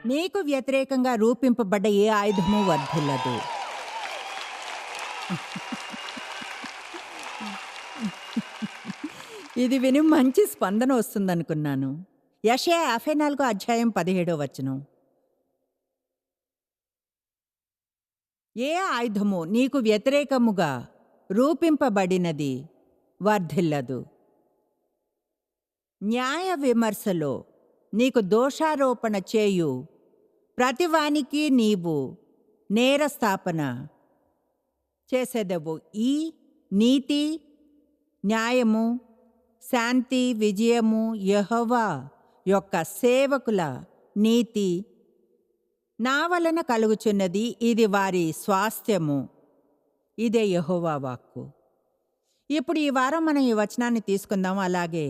నీకు వ్యతిరేకంగా రూపింపబడ్డ ఏ ఆయుధము వర్ధిల్లదు. ఇది విని మంచి స్పందన వస్తుందనుకున్నాను. యెషయా 54:17 ఏ ఆయుధము నీకు వ్యతిరేకముగా రూపింపబడినది వర్ధిల్లదు. న్యాయ విమర్శలో నీకు దోషారోపణ చేయు ప్రతివానికి నీవు నేరస్థాపన చేసేదవు. ఈ నీతి, న్యాయము, శాంతి, విజయము యెహోవా యొక్క సేవకుల నీతి నా వలన కలుగుచున్నది. ఇది వారి స్వాస్థ్యము. ఇదే యెహోవా వాక్కు. ఇప్పుడు ఈ వారం మనం ఈ వచనాన్ని తీసుకుందాం. అలాగే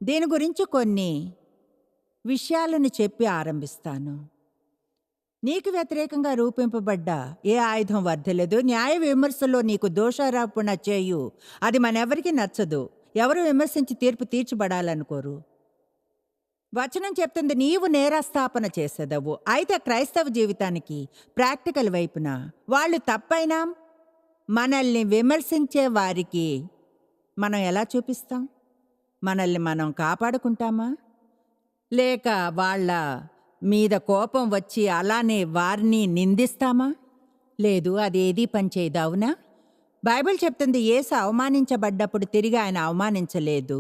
దీని గురించి కొన్ని విషయాలను చెప్పి ఆరంభిస్తాను. నీకు వ్యతిరేకంగా రూపింపబడ్డ ఏ ఆయుధం వర్ధిల్లదు. న్యాయ విమర్శలో నీకు దోషారోపణ చేయు అది మనెవరికి నచ్చదు. ఎవరు విమర్శించి తీర్పు తీర్చబడాలనుకోరు. వచనం చెప్తుంది నీవు నేరస్థాపన చేసేదవు. అయితే క్రైస్తవ జీవితానికి ప్రాక్టికల్ వైపున వాళ్ళు తప్పైనా మనల్ని విమర్శించే వారికి మనం ఎలా చూపిస్తాం? మనల్ని మనం కాపాడుకుంటామా? లేక వాళ్ళ మీద కోపం వచ్చి అలానే వారిని నిందిస్తామా? లేదు, అదేదీ పనిచేయదు. అవునా? బైబిల్ చెప్తుంది యేసు అవమానించబడ్డప్పుడు తిరిగి ఆయన అవమానించలేదు.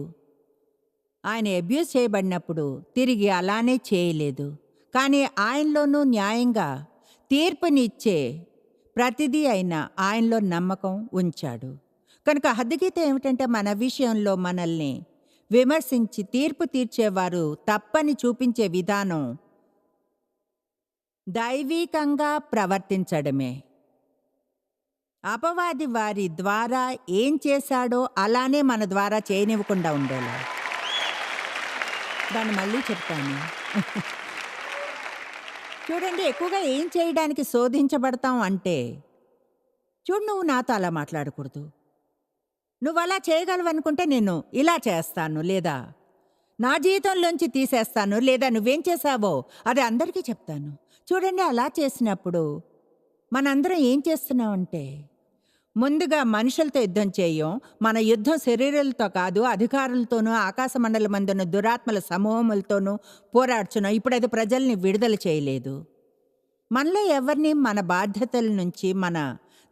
ఆయన అబ్యూస్ చేయబడినప్పుడు తిరిగి అలానే చేయలేదు. కానీ ఆయనలోనూ న్యాయంగా తీర్పునిచ్చే ప్రతిదీ అయినా ఆయనలో నమ్మకం ఉంచాడు. కనుక హద్దుగీత ఏమిటంటే మన విషయంలో మనల్ని విమర్శించి తీర్పు తీర్చేవారు తప్పని చూపించే విధానం దైవీకంగా ప్రవర్తించడమే. అపవాది వారి ద్వారా ఏం చేశాడో అలానే మన ద్వారా చేయనివ్వకుండా ఉండేలా. దాన్ని మళ్ళీ చెప్తాను. చూడండి, ఎక్కువగా ఏం చేయడానికి శోధించబడతాం అంటే, చూడు నువ్వు నాతో అలా మాట్లాడకూడదు, నువ్వు అలా చేయగలవనుకుంటే నేను ఇలా చేస్తాను, లేదా నా జీవితంలోంచి తీసేస్తాను, లేదా నువ్వేం చేశావో అది అందరికీ చెప్తాను. చూడండి, అలా చేసినప్పుడు మనందరం ఏం చేస్తున్నామంటే, ముందుగా మనుషులతో యుద్ధం చేయం. మన యుద్ధం శరీరాలతో కాదు, అధికారులతోనూ ఆకాశ మండలమందున్న దురాత్మల సమూహములతోనూ పోరాడుచున్నాం. ఇప్పుడు అది ప్రజల్ని విడుదల చేయలేదు. మనలో ఎవరిని మన బాధ్యతల నుంచి మన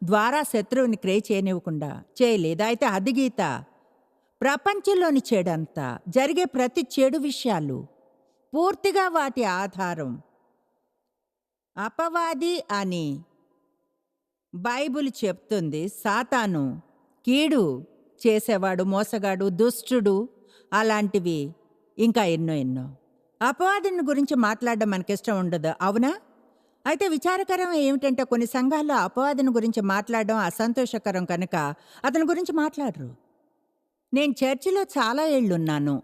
ద్వారా శత్రువుని క్రియ చేయనివ్వకుండా చేయలేదు. అయితే హద్దుగీత ప్రపంచంలోని చెడంతా, జరిగే ప్రతి చెడు విషయాలు పూర్తిగా వాటి ఆధారం అపవాది అని బైబిల్ చెప్తుంది. సాతాను కీడు చేసేవాడు, మోసగాడు, దుష్టుడు, అలాంటివి ఇంకా ఎన్నో ఎన్నో. అపవాదిని గురించి మాట్లాడడం మనకిష్టం ఉండదు, అవునా? అయితే విచారకరం ఏమిటంటే కొన్ని సంఘాల్లో అపవాదిని గురించి మాట్లాడడం అసంతోషకరం కనుక అతని గురించి మాట్లాడరు. నేను చర్చిలో చాలా ఏళ్ళున్నాను,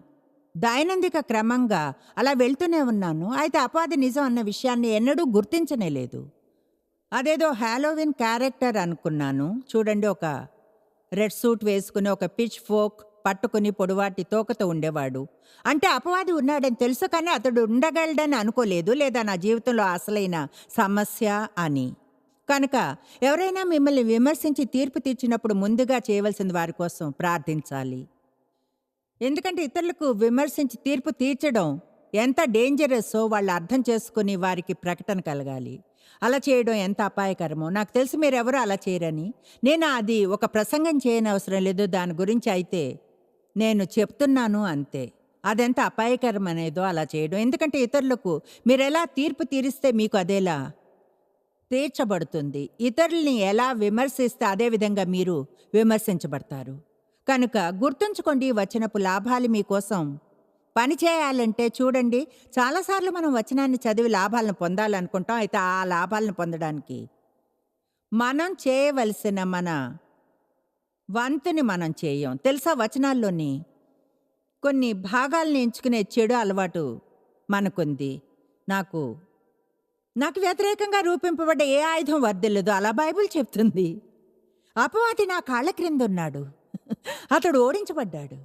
దైనందిక క్రమంగా అలా వెళ్తూనే ఉన్నాను. అయితే అపవాది నిజం అన్న విషయాన్ని ఎన్నడూ గుర్తించనే లేదు. అదేదో హాలోవిన్ క్యారెక్టర్ అనుకున్నాను. చూడండి, ఒక రెడ్ సూట్ వేసుకుని ఒక పిచ్ ఫోక్ పట్టుకుని పొడవాటి తోకతో ఉండేవాడు. అంటే అపవాది ఉన్నాడని తెలుసు, కానీ అతడు ఉండగలడని అనుకోలేదు, లేదా నా జీవితంలో అసలైన సమస్య అని. కనుక ఎవరైనా మిమ్మల్ని విమర్శించి తీర్పు తీర్చినప్పుడు ముందుగా చేయవలసింది వారి కోసం ప్రార్థించాలి. ఎందుకంటే ఇతరులకు విమర్శించి తీర్పు తీర్చడం ఎంత డేంజరస్సో వాళ్ళు అర్థం చేసుకుని వారికి ప్రకటన కలగాలి. అలా చేయడం ఎంత అపాయకరమో నాకు తెలుసు. మీరెవరూ అలా చేయరని. నేను అది ఒక ప్రసంగం చేయని అవసరం లేదు దాని గురించి. అయితే నేను చెప్తున్నాను అంతే. అదెంత అపాయకరం అనేదో అలా చేయడం. ఎందుకంటే ఇతరులకు మీరు ఎలా తీర్పు తీరిస్తే మీకు అదేలా తీర్చబడుతుంది. ఇతరుల్ని ఎలా విమర్శిస్తే అదేవిధంగా మీరు విమర్శించబడతారు. కనుక గుర్తుంచుకోండి, వచనపు లాభాలు మీకోసం పని చేయాలంటే చూడండి, చాలాసార్లు మనం వచనాన్ని చదివి లాభాలను పొందాలనుకుంటాం. అయితే ఆ లాభాలను పొందడానికి మనం చేయవలసిన మన వంతుని మనం చేయం. తెలుసా, వచనాల్లోని కొన్ని భాగాలను ఎంచుకునే చెడు అలవాటు మనకుంది. నాకు వ్యతిరేకంగా రూపింపబడ్డ ఏ ఆయుధం వర్ధిల్లదు అలా బైబిల్ చెప్తుంది. అపవాది నా కాళ్ళ క్రింద ఉన్నాడు, అతడు ఓడించబడ్డాడు.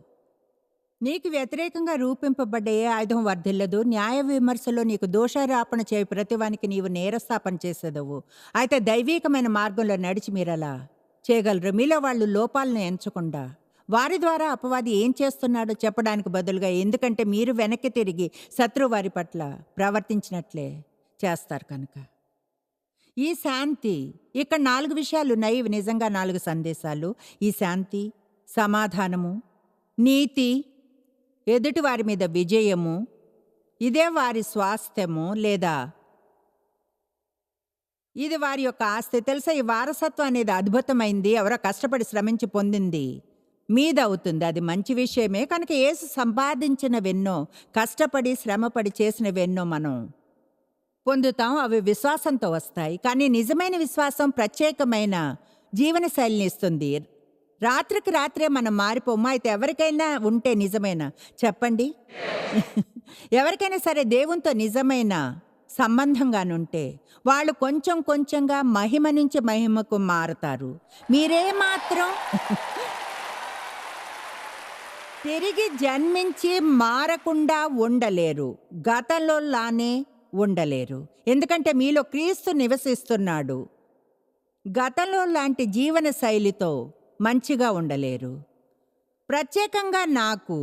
నీకు వ్యతిరేకంగా రూపింపబడ్డ ఏ ఆయుధం వర్ధిల్లదు. న్యాయ విమర్శలో నీకు దోషారోపణ చేయు ప్రతివానికి నీవు నేరస్థాపన చేసేదవు. అయితే దైవీకమైన మార్గంలో నడిచి మీరలా చేయగలరు. మీలో వాళ్ళు లోపాలను ఎంచకుండా వారి ద్వారా అపవాది ఏం చేస్తున్నాడో చెప్పడానికి బదులుగా, ఎందుకంటే మీరు వెనక్కి తిరిగి శత్రు వారి పట్ల ప్రవర్తించినట్లే చేస్తారు కనుక. ఈ శాంతి, ఇక్కడ 4 విషయాలున్నాయి. ఇవి నిజంగా 4 సందేశాలు. ఈ శాంతి, సమాధానము, నీతి, ఎదుటి వారి మీద విజయము, ఇదే వారి స్వాస్థ్యము లేదా ఇది వారి యొక్క ఆస్తి. తెలుసా, ఈ వారసత్వం అనేది అద్భుతమైంది. ఎవరో కష్టపడి శ్రమించి పొందింది మీదవుతుంది. అది మంచి విషయమే. కనుక యేసు సంపాదించినవెన్నో, కష్టపడి శ్రమపడి చేసినవెన్నో మనం పొందుతాం. అవి విశ్వాసంతో వస్తాయి. కానీ నిజమైన విశ్వాసం ప్రత్యేకమైన జీవన శైలిని ఇస్తుంది. రాత్రికి రాత్రే మనం మారిపోము. అయితే ఎవరికైనా ఉంటే నిజమైన చెప్పండి, ఎవరికైనా సరే దేవునితో నిజమైన సంబంధంగానుంటే వాళ్ళు కొంచెం కొంచెంగా మహిమ నుంచి మహిమకు మారుతారు. మీరే మాత్రం తిరిగి జన్మించి మారకుండా ఉండలేరు. గతంలో లానే ఉండలేరు. ఎందుకంటే మీలో క్రీస్తు నివసిస్తున్నాడు. గతంలో లాంటి జీవన శైలితో మంచిగా ఉండలేరు. ప్రత్యేకంగా నాకు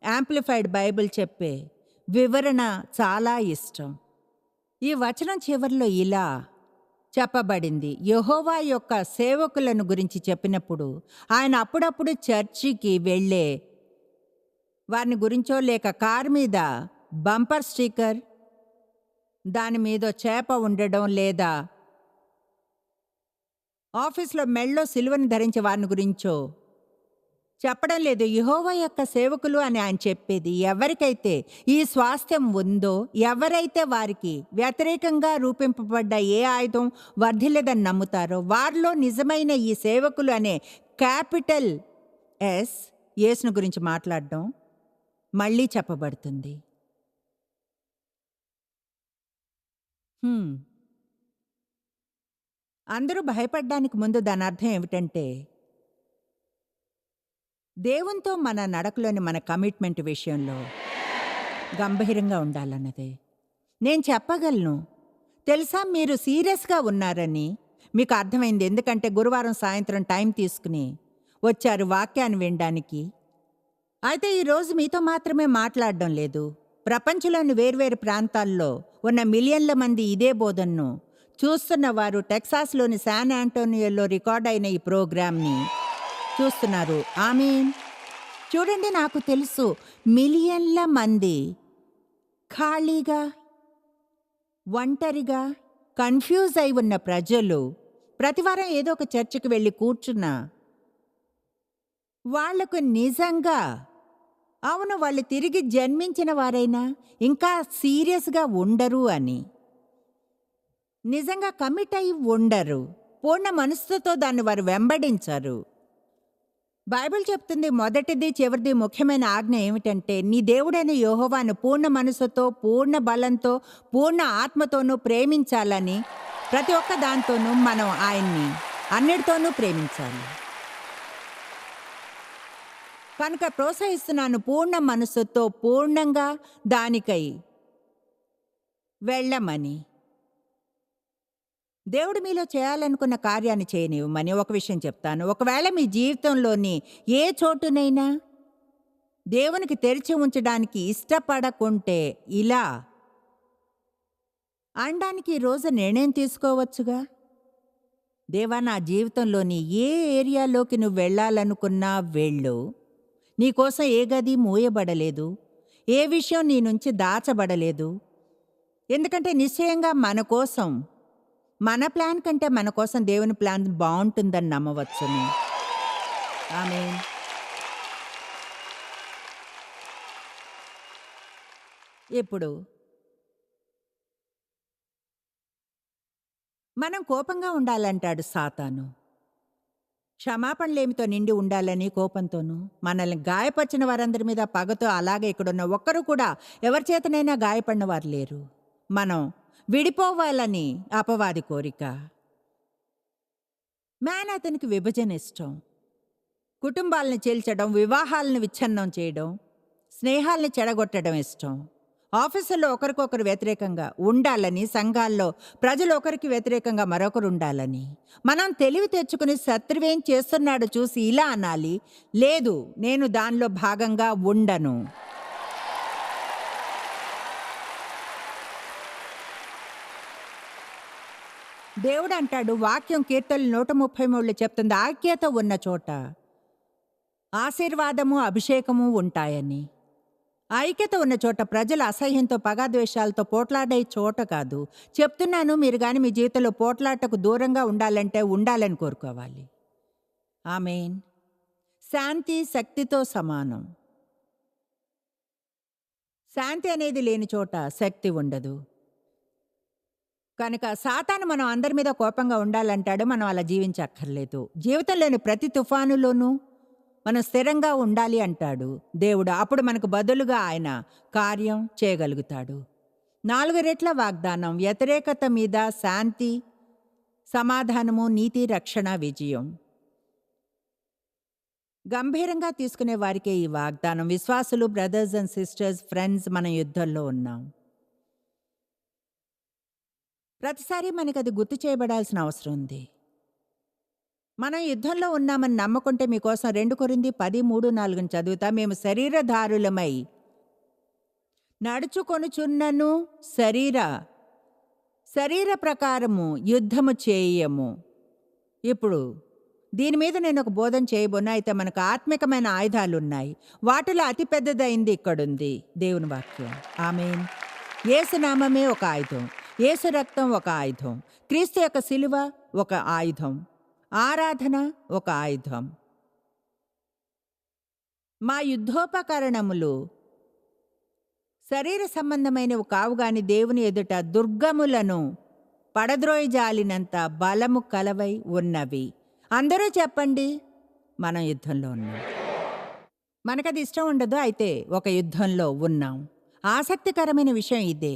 యాంప్లిఫైడ్ బైబిల్ చెప్పే వివరణ చాలా ఇష్టం. ఈ వచనం చివరిలో ఇలా చెప్పబడింది. యెహోవా యొక్క సేవకులను గురించి చెప్పినప్పుడు ఆయన అప్పుడప్పుడు చర్చికి వెళ్ళే వారిని గురించో, లేక కారు మీద బంపర్ స్టిక్కర్, దాని మీద చేప ఉండడం, లేదా ఆఫీస్లో మెళ్ళో సిలువను ధరించే వారిని గురించో చెప్పడం లేదు. యెహోవా యొక్క సేవకులు అని ఆయన చెప్పేది ఎవరికైతే ఈ స్వాస్థ్యం ఉందో, ఎవరైతే వారికి వ్యతిరేకంగా రూపింపబడ్డ ఏ ఆయుధం వర్ధిల్లేదని నమ్ముతారో, వారిలో నిజమైన ఈ సేవకులు అనే క్యాపిటల్ ఎస్ యేసును గురించి మాట్లాడడం మళ్ళీ చెప్పబడుతుంది. అందరూ భయపడ్డానికి ముందు దాని అర్థం ఏమిటంటే, దేవునితో మన నడకలోని మన కమిట్మెంట్ విషయంలో గంభీరంగా ఉండాలన్నదే. నేను చెప్పగలను, తెలుసా, మీరు సీరియస్గా ఉన్నారని మీకు అర్థమైంది. ఎందుకంటే గురువారం సాయంత్రం టైం తీసుకుని వచ్చారు వాక్యాన్ని వినడానికి. అయితే ఈరోజు మీతో మాత్రమే మాట్లాడడం లేదు. ప్రపంచంలోని వేర్వేరు ప్రాంతాల్లో ఉన్న మిలియన్ల మంది ఇదే బోధనను చూస్తున్న వారు టెక్సాస్లోని శాన్ ఆంటోనియోలో రికార్డ్ అయిన ఈ ప్రోగ్రామ్ని చూస్తున్నారు. ఆమేన్. చూడండి, నాకు తెలుసు మిలియన్ల మంది ఖాళీగా, ఒంటరిగా, కన్ఫ్యూజ్ అయి ఉన్న ప్రజలు ప్రతివారం ఏదో ఒక చర్చికి వెళ్ళి కూర్చున్నా వాళ్లకు నిజంగా, అవును, వాళ్ళు తిరిగి జన్మించిన వారైనా ఇంకా సీరియస్గా ఉండరు అని, నిజంగా కమిట్ అయి ఉండరు. పూర్ణ మనస్సుతో దాన్ని వారు వెంబడించరు. బైబిల్ చెప్తుంది, మొదటిది చివరిది ముఖ్యమైన ఆజ్ఞ ఏమిటంటే, నీ దేవుడైన యెహోవాను పూర్ణ మనసుతో, పూర్ణ బలంతో, పూర్ణ ఆత్మతోనూ ప్రేమించాలని. ప్రతి ఒక్క దాంతోనూ మనం ఆయన్ని అన్నిటితోనూ ప్రేమించాలి. కనుక ప్రోత్సహిస్తున్నాను, పూర్ణ మనసుతో పూర్ణంగా దానికై వెళ్ళమని. దేవుడు మీలో చేయాలనుకున్న కార్యాన్ని చేయనివ్వమని. ఒక విషయం చెప్తాను, ఒకవేళ మీ జీవితంలోని ఏ చోటునైనా దేవునికి తెరిచి ఉంచడానికి ఇష్టపడకుంటే ఇలా అనడానికి ఈరోజు నిర్ణయం తీసుకోవచ్చుగా. దేవా, నా జీవితంలోని ఏ ఏరియాలోకి నువ్వు వెళ్ళాలనుకున్నా వెళ్ళు. నీకోసం ఏ గది మూయబడలేదు, ఏ విషయం నీ నుంచి దాచబడలేదు. ఎందుకంటే నిశ్చయంగా మన కోసం, మన ప్లాన్ కంటే మన కోసం దేవుని ప్లాన్ బాగుంటుందని నమ్మవచ్చును. ఆమేన్. ఇప్పుడు మనం కోపంగా ఉండాలంటాడు సాతాను. క్షమాపణలేమితో నిండి ఉండాలని కోపంతోనూ, మనల్ని గాయపరిచిన వారందరి మీద పగతో. అలాగే ఇక్కడున్న ఒక్కరు కూడా ఎవరి చేతనైనా గాయపడిన వారు లేరు. మనం విడిపోవాలని అపవాది కోరిక. అతనికి విభజన ఇష్టం, కుటుంబాలను చీల్చడం, వివాహాలను విచ్ఛిన్నం చేయడం, స్నేహాల్ని చెడగొట్టడం ఇష్టం. ఆఫీసుల్లో ఒకరికొకరు వ్యతిరేకంగా ఉండాలని, సంఘాల్లో ప్రజలు ఒకరికి వ్యతిరేకంగా మరొకరు ఉండాలని. మనం తెలివి తెచ్చుకుని శత్రువేం చేస్తున్నాడో చూసి ఇలా అనాలి, లేదు నేను దానిలో భాగంగా ఉండను. దేవుడు అంటాడు, వాక్యం కీర్తనలు 133 చెప్తుంది, ఐక్యత ఉన్న చోట ఆశీర్వాదము అభిషేకము ఉంటాయని. ఐక్యత ఉన్న చోట ప్రజలు అసహ్యంతో పగాద్వేషాలతో పోట్లాడే చోట కాదు. చెప్తున్నాను, మీరు కానీ మీ జీవితంలో పోట్లాటకు దూరంగా ఉండాలంటే ఉండాలని కోరుకోవాలి. ఆమేన్. శాంతి శక్తితో సమానం. శాంతి అనేది లేని చోట శక్తి ఉండదు. కనుక సాతాను మనం అందరి మీద కోపంగా ఉండాలంటాడు. మనం అలా జీవించక్కర్లేదు. జీవితంలోని ప్రతి తుఫానులోనూ మనం స్థిరంగా ఉండాలి అంటాడు దేవుడు. అప్పుడు మనకు బదులుగా ఆయన కార్యం చేయగలుగుతాడు. 4 రెట్ల వాగ్దానం: వ్యతిరేకత మీద శాంతి, సమాధానము, నీతి, రక్షణ, విజయం. గంభీరంగా తీసుకునే వారికే ఈ వాగ్దానం. విశ్వాసులు, బ్రదర్స్ అండ్ సిస్టర్స్, ఫ్రెండ్స్, మనం యుద్ధంలో ఉన్నాం. ప్రతిసారి మనకు అది గుర్తు చేయబడాల్సిన అవసరం ఉంది. మనం యుద్ధంలో ఉన్నామని నమ్మకుంటే మీకోసం 2 కొరింథీ 10:3-4 చదువుతా. మేము శరీరధారులమై నడుచుకొనుచున్నను శరీర ప్రకారము యుద్ధము చేయము. ఇప్పుడు దీని మీద నేను ఒక బోధన చేయబోనా. అయితే మనకు ఆత్మికమైన ఆయుధాలున్నాయి. వాటిలో అతి పెద్దదైంది ఇక్కడుంది, దేవుని వాక్యం. ఆమేన్. యేసు నామమే ఒక ఆయుధం. యేసు రక్తం ఒక ఆయుధం. క్రీస్తు యొక్క శిలువ ఒక ఆయుధం. ఆరాధన ఒక ఆయుధం. మా యుద్ధోపకరణములు శరీర సంబంధమైనవి కావుగాని దేవుని ఎదుట దుర్గములను పడద్రోయజాలినంత బలము కలవై ఉన్నవి. అందరూ చెప్పండి, మనం యుద్ధంలో ఉన్నాం. మనకది ఇష్టం ఉండదు, అయితే ఒక యుద్ధంలో ఉన్నాం. ఆసక్తికరమైన విషయం ఇదే.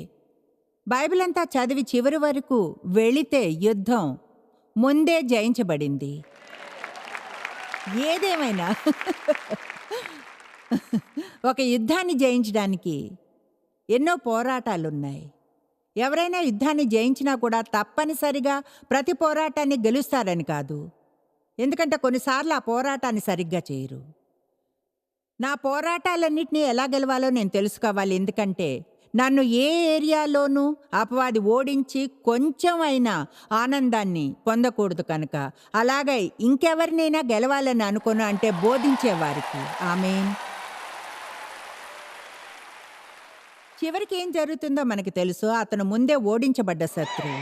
బైబిల్ అంతా చదివి చివరి వరకు వెళితే యుద్ధం ముందే జయించబడింది. ఏదేమైనా ఒక యుద్ధాన్ని జయించడానికి ఎన్నో పోరాటాలున్నాయి. ఎవరైనా యుద్ధాన్ని జయించినా కూడా తప్పనిసరిగా ప్రతి పోరాటాన్ని గెలుస్తారని కాదు. ఎందుకంటే కొన్నిసార్లు ఆ పోరాటాన్ని సరిగ్గా చేయరు. నా పోరాటాలన్నింటినీ ఎలా గెలవాలో నేను తెలుసుకోవాలి. ఎందుకంటే నన్ను ఏ ఏరియాలోనూ అపవాది ఓడించి కొంచెం అయినా ఆనందాన్ని పొందకూడదు. కనుక అలాగే ఇంకెవరినైనా గెలవాలని అనుకోను అంటే బోధించేవారికి. ఆమేన్. చివరికి ఏం జరుగుతుందో మనకి తెలుసు. అతను ముందే ఓడించబడ్డ శత్రువు.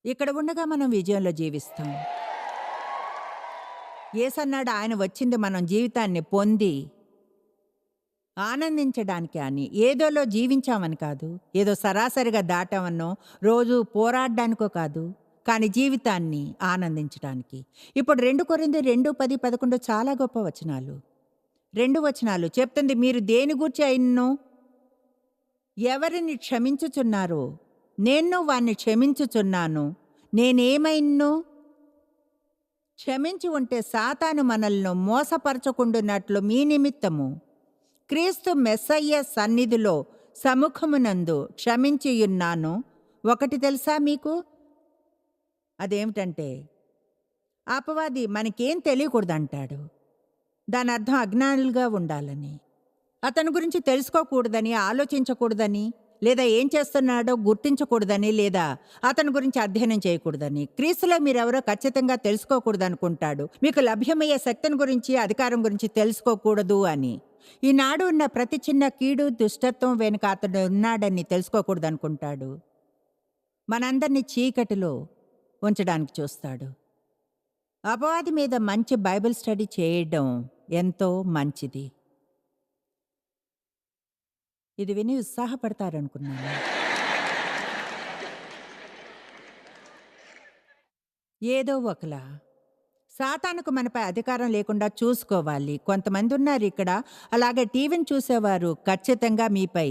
ఇక్కడ ఉండగా మనం విజయంలో జీవిస్తాం. యేసన్నాడు, ఆయన వచ్చింది మనం జీవితాన్ని పొంది ఆనందించడానికి అని. ఏదోలో జీవించామని కాదు, ఏదో సరాసరిగా దాటామన్నో, రోజు పోరాడడానికో కాదు, కానీ జీవితాన్ని ఆనందించడానికి. ఇప్పుడు 2 కొరింథీ 2:10-11 చాలా గొప్ప వచనాలు. 2 వచనాలు చెప్తుంది, మీరు దేని గూర్చి అయినను ఎవరిని క్షమించుచున్నారో నేను వాణ్ణి క్షమించుచున్నాను. నేనేమైనను క్షమించి ఉంటే సాతాను మనల్ని మోసపరచకుండునట్లు మీ నిమిత్తము క్రీస్తు మెస్సయ్య సన్నిధిలో సముఖమునందు క్షమించియున్నాను. ఒకటి తెలుసా మీకు? అదేమిటంటే అపవాది మనకేం తెలియకూడదంటాడు. దాని అర్థం అజ్ఞానులుగా ఉండాలని, అతని గురించి తెలుసుకోకూడదని, ఆలోచించకూడదని, లేదా ఏం చేస్తున్నాడో గుర్తించకూడదని, లేదా అతని గురించి అధ్యయనం చేయకూడదని. క్రీస్తులో మీరెవరో ఖచ్చితంగా తెలుసుకోకూడదనుకుంటాడు. మీకు లభ్యమయ్యే శక్తిని గురించి, అధికారం గురించి తెలుసుకోకూడదు అని. ఈనాడు ఉన్న ప్రతి చిన్న కీడు, దుష్టత్వం వెనుక అతడు ఉన్నాడని తెలుసుకోకూడదు అనుకుంటాడు. మనందరినీ చీకటిలో ఉంచడానికి చూస్తాడు. అపవాది మీద మంచి బైబిల్ స్టడీ చేయడం ఎంతో మంచిది. ఇది విని ఉత్సాహపడతారనుకున్నాను. ఏదో ఒకలా సాతానుకు మనపై అధికారం లేకుండా చూసుకోవాలి. కొంతమంది ఉన్నారు ఇక్కడ, అలాగే టీవీని చూసేవారు. ఖచ్చితంగా మీపై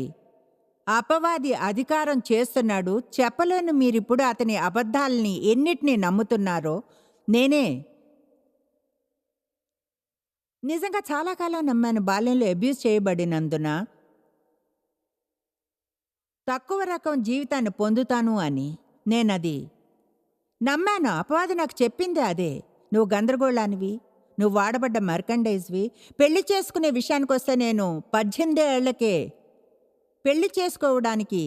అపవాది అధికారం చేస్తున్నాడు. చెప్పలేను మీరిప్పుడు అతని అబద్ధాలని ఎన్నిటిని నమ్ముతున్నారో. నేనే నిజంగా చాలా కాలం నమ్మాను బాల్యంలో అబ్యూస్ చేయబడినందున తక్కువ రకం జీవితాన్ని పొందుతాను అని. నేనది నమ్మాను. అపవాది నాకు చెప్పింది అదే. నువ్వు గందరగోళానివి, నువ్వు వాడబడ్డ మర్కండైజ్వి. పెళ్లి చేసుకునే విషయానికొస్తే నేను 18 ఏళ్లకే పెళ్లి చేసుకోవడానికి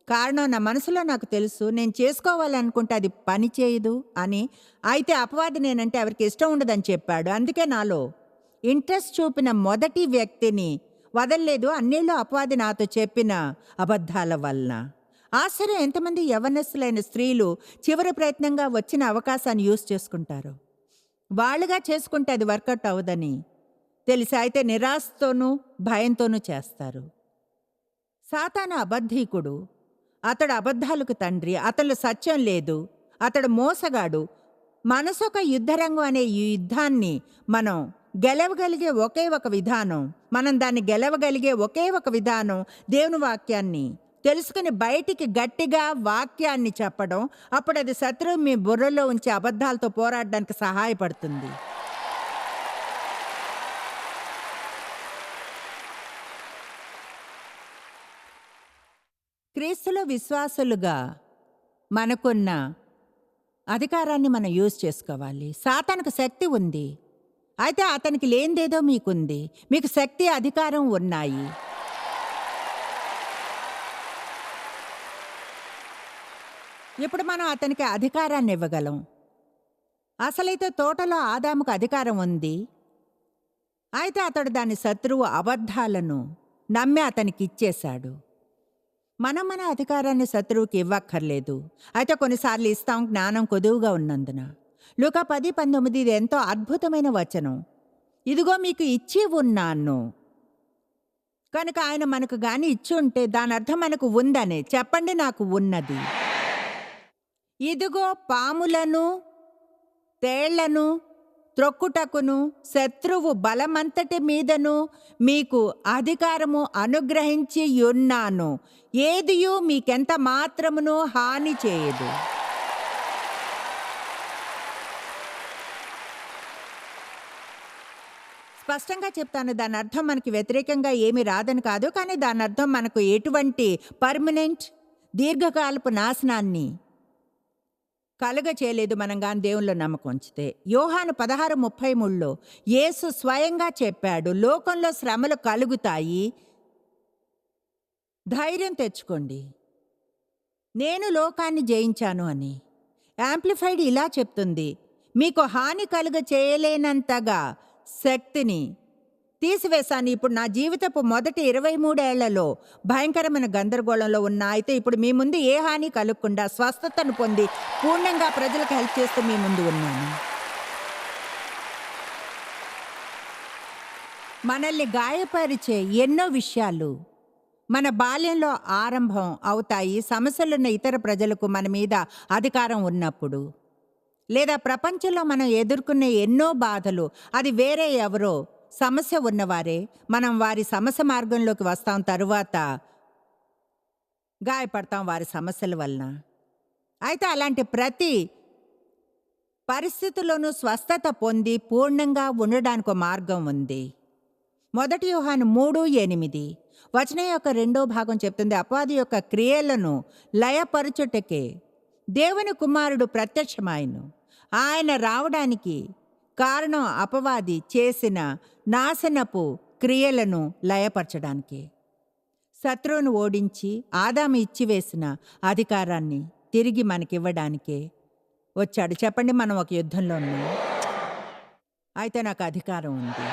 కారణం నా మనసులో నాకు తెలుసు. నేను చేసుకోవాలనుకుంటే అది పని చేయదు అని. అయితే అపవాది నేనంటే ఎవరికి ఇష్టం ఉండదని చెప్పాడు. అందుకే నాలో ఇంట్రెస్ట్ చూపిన మొదటి వ్యక్తిని వదల్లేదు. అన్నిళ్ళు అపవాది నాతో చెప్పిన అబద్ధాల వలన. ఆశ్చర్యం, ఎంతమంది యవ్వనస్తులైన స్త్రీలు చివరి ప్రయత్నంగా వచ్చిన అవకాశాన్ని యూజ్ చేసుకుంటారు. వాళ్ళుగా చేసుకుంటే అది వర్కౌట్ అవ్వదని తెలిసి అయితే నిరాశతోనూ భయంతోనూ చేస్తారు. సాతాను అబద్ధీకుడు. అతడు అబద్ధాలకు తండ్రి. అతడు సత్యం లేదు. అతడు మోసగాడు. మనసొక యుద్ధరంగం అనే ఈ యుద్ధాన్ని మనం గెలవగలిగే ఒకే ఒక విధానం, దేవుని వాక్యాన్ని తెలుసుకుని బయటికి గట్టిగా వాక్యాన్ని చెప్పడం. అప్పుడు అది శత్రువు మీ బుర్రలో ఉంచి అబద్ధాలతో పోరాడడానికి సహాయపడుతుంది. క్రీస్తులో విశ్వాసులుగా మనకున్న అధికారాన్ని మనం యూజ్ చేసుకోవాలి. సాతానుకు శక్తి ఉంది, అయితే అతనికి లేనిదేదో మీకుంది. మీకు శక్తి, అధికారం ఉన్నాయి. ఇప్పుడు మనం అతనికి అధికారాన్ని ఇవ్వగలం. అసలైతే తోటలో ఆదాముకు అధికారం ఉంది, అయితే అతడు దాని శత్రువు అబద్ధాలను నమ్మి అతనికి ఇచ్చేశాడు. మనం మన అధికారాన్ని శత్రువుకి ఇవ్వక్కర్లేదు, అయితే కొన్నిసార్లు ఇస్తాం, జ్ఞానం కొదువుగా ఉన్నందున. లూకా 10:19 ఇది ఎంతో అద్భుతమైన వచనం. ఇదిగో మీకు ఇచ్చి ఉన్నాను. కనుక ఆయన మనకు గాని ఇచ్చి ఉంటే దాని అర్థం మనకు ఉందనే. చెప్పండి, నాకు ఉన్నది. ఇదిగో పాములను తేళ్లను త్రొక్కుటకును శత్రువు బలమంతటి మీదను మీకు అధికారము అనుగ్రహించి ఉన్నాను. ఏదియూ మీకెంత మాత్రమును హాని చేయదు. స్పష్టంగా చెప్తాను, దాని అర్థం మనకి వ్యతిరేకంగా ఏమీ రాదని కాదు, కానీ దాని అర్థం మనకు ఎటువంటి పర్మనెంట్ దీర్ఘకాలపు నాశనాన్ని కలుగ చేయలేదు మనం గాని దేవుల్లో నమ్మకం ఉంచితే. యోహాను 16:33లో యేసు స్వయంగా చెప్పాడు, లోకంలో శ్రమలు కలుగుతాయి, ధైర్యం తెచ్చుకోండి, నేను లోకాన్ని జయించాను అని. యాంప్లిఫైడ్ ఇలా చెప్తుంది, మీకు హాని కలుగ చేయలేనంతగా శక్తిని తీసివేశాను. ఇప్పుడు నా జీవితపు మొదటి 23 ఏళ్లలో భయంకరమైన గందరగోళంలో ఉన్నా, అయితే ఇప్పుడు మీ ముందు ఏ హాని కలగకుండా స్వస్థతను పొంది పూర్ణంగా ప్రజలకు హెల్ప్ చేస్తూ మీ ముందు ఉన్నాను. మనల్ని గాయపరిచే ఎన్నో విషయాలు మన బాల్యంలో ఆరంభం అవుతాయి. సమస్యలున్న ఇతర ప్రజలకు మన మీద అధికారం ఉన్నప్పుడు, లేదా ప్రపంచంలో మనం ఎదుర్కొనే ఎన్నో బాధలు అది వేరే ఎవరో సమస్య ఉన్నవారే, మనం వారి సమస్య మార్గంలోకి వస్తాం, తరువాత గాయపడతాం వారి సమస్యల వలన. అయితే అలాంటి ప్రతి పరిస్థితుల్లోనూ స్వస్థత పొంది పూర్ణంగా ఉండడానికి ఒక మార్గం ఉంది. 1 యోహాను 3:8 వచనం యొక్క 2వ భాగం చెప్తుంది, అపవాది యొక్క క్రియలను లయపరచుటకే దేవుని కుమారుడు ప్రత్యక్షమాయను. ఆయన రావడానికి కారణం అపవాది చేసిన నాశనపు క్రియలను లయపరచడానికి, శత్రువును ఓడించి ఆదాము ఇచ్చివేసిన అధికారాన్ని తిరిగి మనకివ్వడానికే వచ్చాడు. చెప్పండి, మనం ఒక యుద్ధంలో ఉన్నాం, అయితే నాకు అధికారం ఉంది,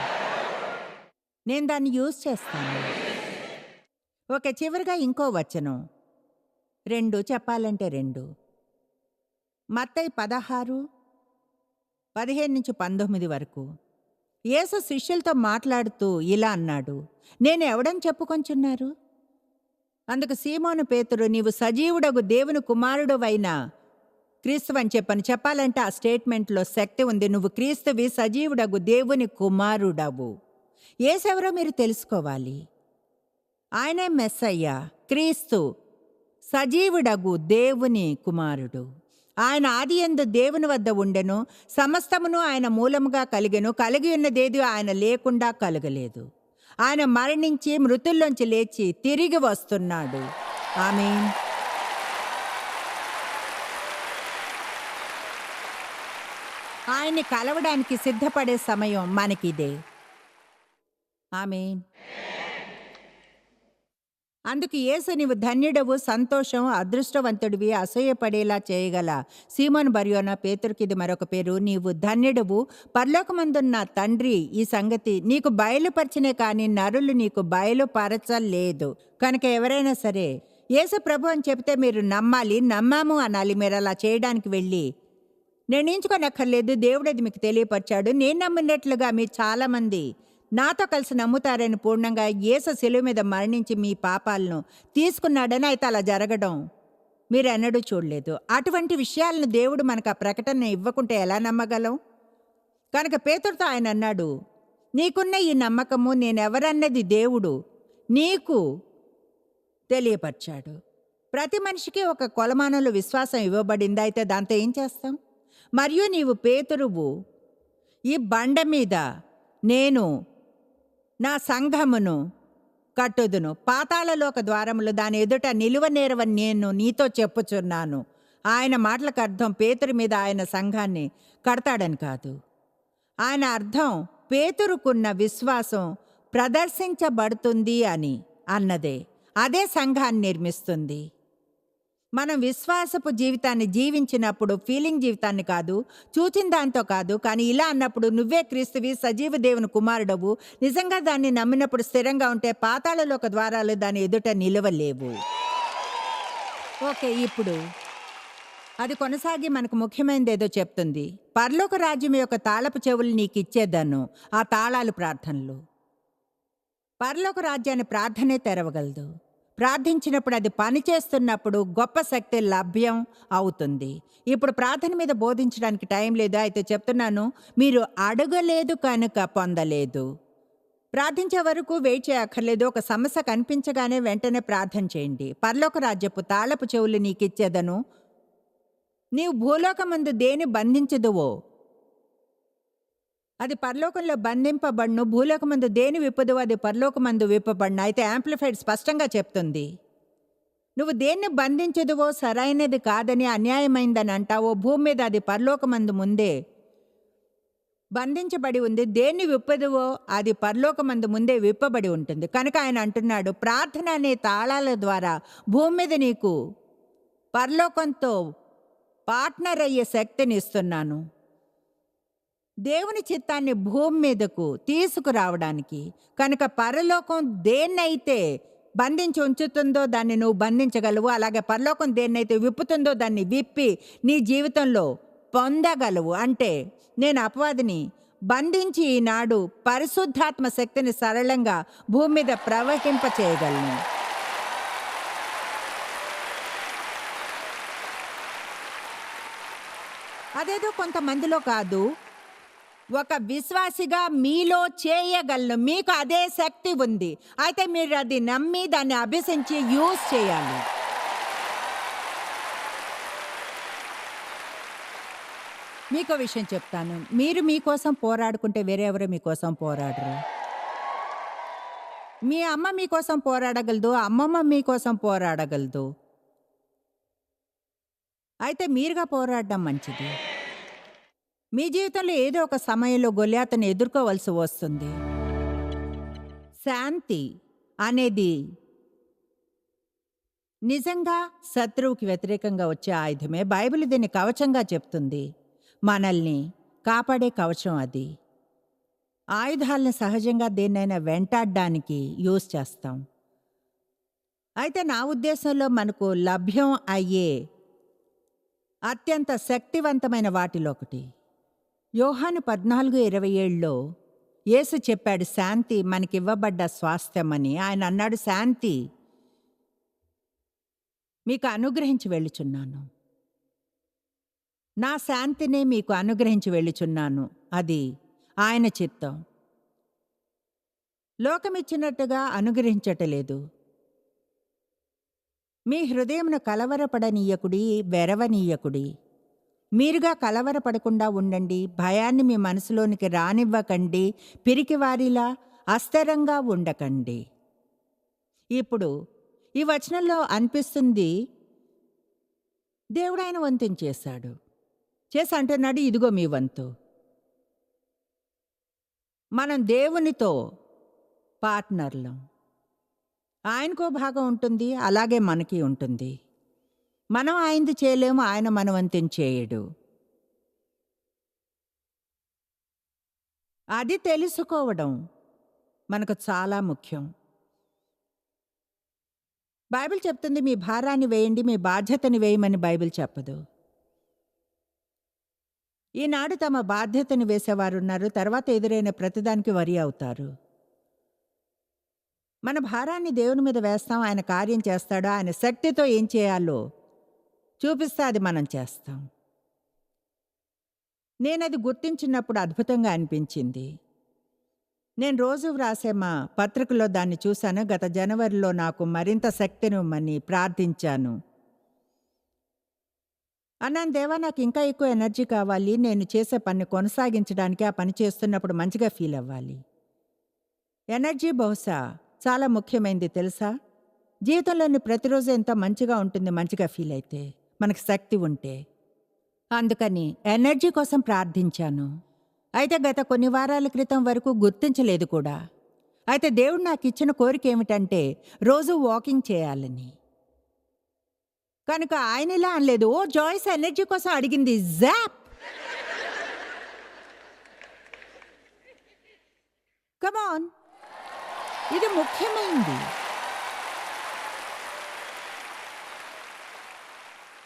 నేను దాన్ని యూజ్ చేస్తాను. ఓకే, చివరిగా ఇంకో వచనం 2 చెప్పాలంటే 2 మత్తయి 16:15-19 వరకు. యేసు శిష్యులతో మాట్లాడుతూ ఇలా అన్నాడు, నేను ఎవడని చెప్పుకొంచున్నారు? అందుకు సీమోను పేతురు, నీవు సజీవుడగు దేవుని కుమారుడువైన క్రీస్తువని చెప్పని. చెప్పాలంటే ఆ స్టేట్మెంట్లో శక్తి ఉంది. నువ్వు క్రీస్తువి, సజీవుడగు దేవుని కుమారుడవు. యేసెవరో మీరు తెలుసుకోవాలి. ఆయనే మెస్సయ్య, క్రీస్తు, సజీవుడగు దేవుని కుమారుడు. ఆయన ఆదియందు దేవుని వద్ద ఉండెను, సమస్తమును ఆయన మూలముగా కలిగెను, కలిగి ఉన్నదేది ఆయన లేకుండా కలగలేదు. ఆయన మరణించి మృతుల్లోంచి లేచి తిరిగి వస్తున్నాడు. ఆమేన్. ఆయన్ని కలవడానికి సిద్ధపడే సమయం మనకిదే. ఆమేన్. అందుకు యేసు, నీవు ధన్యుడవు, సంతోషం, అదృష్టవంతుడివి, అసూయపడేలా చేయగల సీమోను బర్యోనా, పేతురుకి ఇది మరొక పేరు, నీవు ధన్యుడవు, పరలోకమందున్న తండ్రి ఈ సంగతి నీకు బయలుపరిచినే కానీ నరులు నీకు బయలుపరచలేదు. కనుక ఎవరైనా సరే యేసు ప్రభు అని చెప్తే మీరు నమ్మాలి, నమ్మాము అనాలి. మీరు అలా చేయడానికి వెళ్ళి నిర్ణయించుకోనక్కర్లేదు, దేవుడది మీకు తెలియపరిచాడు. నేను నమ్మినట్లుగా మీరు చాలామంది నాతో కలిసి నమ్ముతారని పూర్ణంగా యేసు శిలువ మీద మరణించి మీ పాపాలను తీసుకున్నాడని, అయితే అలా జరగడం మీరు ఎన్నడూ చూడలేదు. అటువంటి విషయాలను దేవుడు మనకు ఆ ప్రకటన ఇవ్వకుంటే ఎలా నమ్మగలం? కనుక పేతురుతో ఆయన అన్నాడు, నీకున్న ఈ నమ్మకము నేనెవరన్నది దేవుడు నీకు తెలియపరిచాడు. ప్రతి మనిషికి ఒక కొలమానంలో విశ్వాసం ఇవ్వబడింది. అయితే దాంతో ఏం చేస్తాం? మరియు నీవు పేతురువు, ఈ బండ మీద నేను నా సంఘమును కట్టుదును, పాతాళలోక ద్వారములు దాని ఎదుట నిలువనేరవని నేను నీతో చెప్పుచున్నాను. ఆయన మాటలకు అర్థం పేతురు మీద ఆయన సంఘాన్ని కడతాడని కాదు. ఆయన అర్థం పేతురుకున్న విశ్వాసం ప్రదర్శించబడుతుంది అని అన్నదే. అదే సంఘాన్ని నిర్మిస్తుంది. మనం విశ్వాసపు జీవితాన్ని జీవించినప్పుడు ఫీలింగ్ జీవితాన్ని కాదు, చూచిన దాంతో కాదు, కానీ ఇలా అన్నప్పుడు నువ్వే క్రీస్తువి, సజీవ దేవుని కుమారుడవు, నిజంగా దాన్ని నమ్మినప్పుడు స్థిరంగా ఉంటే పాతాళలోక ద్వారాలు దాని ఎదుట నిలవలేవు. ఓకే, ఇప్పుడు అది కొనసాగి మనకు ముఖ్యమైనది ఏదో చెప్తుంది. పరలోక రాజ్యం యొక్క తాళపు చెవులు నీకు ఇచ్చేదను, ఆ తాళాలు ప్రార్థనలు. పరలోక రాజ్యాన్ని ప్రార్థనే తెరవగలదు. ప్రార్థించినప్పుడు, అది పనిచేస్తున్నప్పుడు గొప్ప శక్తి లభ్యం అవుతుంది. ఇప్పుడు ప్రార్థన మీద బోధించడానికి టైం లేదు, అయితే చెప్తున్నాను, మీరు అడగలేదు కనుక పొందలేదు. ప్రార్థించే వరకు వెయిట్ చేయక్కర్లేదు. ఒక సమస్య కనిపించగానే వెంటనే ప్రార్థన చేయండి. పరలోక రాజ్యపు తాళపు చెవులు నీకు ఇచ్చేదను, నీవు భూలోకమందు దేని బంధించదువో అది పరలోకంలో బంధింపబడును, భూలోకమందు దేని విప్పదువో అది పరలోకమందు విప్పబడును. అయితే యాంప్లిఫైడ్ స్పష్టంగా చెప్తుంది, నువ్వు దేన్ని బంధించదువో సరైనది కాదని, అన్యాయమైందని అంటావో భూమి మీద అది పరలోకమందు ముందే బంధించబడి ఉంది. దేన్ని విప్పదువో అది పరలోకమందు ముందే విప్పబడి ఉంటుంది. కనుక ఆయన అంటున్నాడు, ప్రార్థన అనే తాళాల ద్వారా భూమి మీద నీకు పరలోకంతో పార్ట్నర్ అయ్యే శక్తిని ఇస్తున్నాను. దేవుని చిత్తాన్ని భూమి మీదకు తీసుకురావడానికి. కనుక పరలోకం దేన్నైతే బంధించి ఉంచుతుందో దాన్ని నువ్వు బంధించగలవు, అలాగే పరలోకం దేన్నైతే విప్పుతుందో దాన్ని విప్పి నీ జీవితంలో పొందగలవు. అంటే నేను అపవాదిని బంధించి ఈనాడు పరిశుద్ధాత్మ శక్తిని సరళంగా భూమి మీద ప్రవహింప చేయగలను. అదేదో కొంతమందిలో కాదు, ఒక విశ్వాసిగా మీలో చేయగలను. మీకు అదే శక్తి ఉంది. అయితే మీరు అది నమ్మి దాన్ని అభ్యసించి యూజ్ చేయాలి. మీకో విషయం చెప్తాను, మీరు మీకోసం పోరాడుకుంటే వేరే ఎవరు మీకోసం పోరాడరు. మీ అమ్మ మీకోసం పోరాడగలదు, అమ్మమ్మ మీకోసం పోరాడగలదు. అయితే మీరుగా పోరాడడం మంచిది. మీ జీవితంలో ఏదో ఒక సమయంలో గొల్యాతను ఎదుర్కోవలసి వస్తుంది. శాంతి అనేది నిజంగా శత్రువుకి వ్యతిరేకంగా వచ్చే ఆయుధమే. బైబిల్ దీన్ని కవచంగా చెప్తుంది. మనల్ని కాపాడే కవచం అది. ఆయుధాలను సహజంగా దేన్నైనా వెంటాడడానికి యూజ్ చేస్తాం. అయితే నా ఉద్దేశంలో మనకు లభ్యం అయ్యే అత్యంత శక్తివంతమైన వాటిలో ఒకటి యోహాను 14:27లో యేసు చెప్పాడు, శాంతి మనకివ్వబడ్డ స్వాస్థ్యమని. ఆయన అన్నాడు, శాంతి మీకు అనుగ్రహించి వెళ్ళుచున్నాను, నా శాంతినే మీకు అనుగ్రహించి వెళ్ళుచున్నాను. అది ఆయన చిత్తం. లోకమిచ్చినట్టుగా అనుగ్రహించటలేదు. మీ హృదయమును కలవరపడనీయకుడి, వెరవనీయకుడి. మీరుగా కలవరపడకుండా ఉండండి. భయాన్ని మీ మనసులోనికి రానివ్వకండి. పిరికివారిలా అస్థిరంగా ఉండకండి. ఇప్పుడు ఈ వచనంలో అనిపిస్తుంది, దేవుడు ఆయన వంతుని చేశాడు. చేసి అంటున్నాడు, ఇదిగో మీ వంతు. మనం దేవునితో పార్ట్నర్లం. ఆయనకో భాగం ఉంటుంది, అలాగే మనకి ఉంటుంది. మనం ఆయనది చేయలేము, ఆయన మన వంతుని చేయడు. అది తెలుసుకోవడం మనకు చాలా ముఖ్యం. బైబిల్ చెప్తుంది, మీ భారాన్ని వేయండి, మీ బాధ్యతని వేయమని బైబిల్ చెప్పదు. ఈనాడు తమ బాధ్యతను వేసేవారున్నారు, తర్వాత ఎదురైన ప్రతిదానికి వరి అవుతారు. మన భారాన్ని దేవుని మీద వేస్తాం, ఆయన కార్యం చేస్తాడు. ఆయన శక్తితో ఏం చేయాలో చూపిస్తే అది మనం చేస్తాం. నేనది గుర్తించినప్పుడు అద్భుతంగా అనిపించింది. నేను రోజు వ్రాసే మా పత్రికలో దాన్ని చూశాను. గత జనవరిలో నాకు మరింత శక్తినివ్వమని ప్రార్థించాను. అన్నాను, దేవా నాకు ఇంకా ఎక్కువ ఎనర్జీ కావాలి. నేను చేసే పని కొనసాగించడానికి, ఆ పని చేస్తున్నప్పుడు మంచిగా ఫీల్ అవ్వాలి. ఎనర్జీ బహుశా చాలా ముఖ్యమైనది తెలుసా? జీవితంలోని ప్రతిరోజు ఎంతో మంచిగా ఉంటుంది మంచిగా ఫీల్ అయితే, మనకు శక్తి ఉంటే. అందుకని ఎనర్జీ కోసం ప్రార్థించాను. అయితే గత కొన్ని వారాల క్రితం వరకు గుర్తించలేదు కూడా. అయితే దేవుడు నాకు ఇచ్చిన కోరిక ఏమిటంటే రోజు వాకింగ్ చేయాలని. కనుక ఆయన ఇలా అనలేదు, ఓ జాయ్స్ ఎనర్జీ కోసం అడిగింది, జాప్ కమాన్, ఇది ముఖ్యమైంది.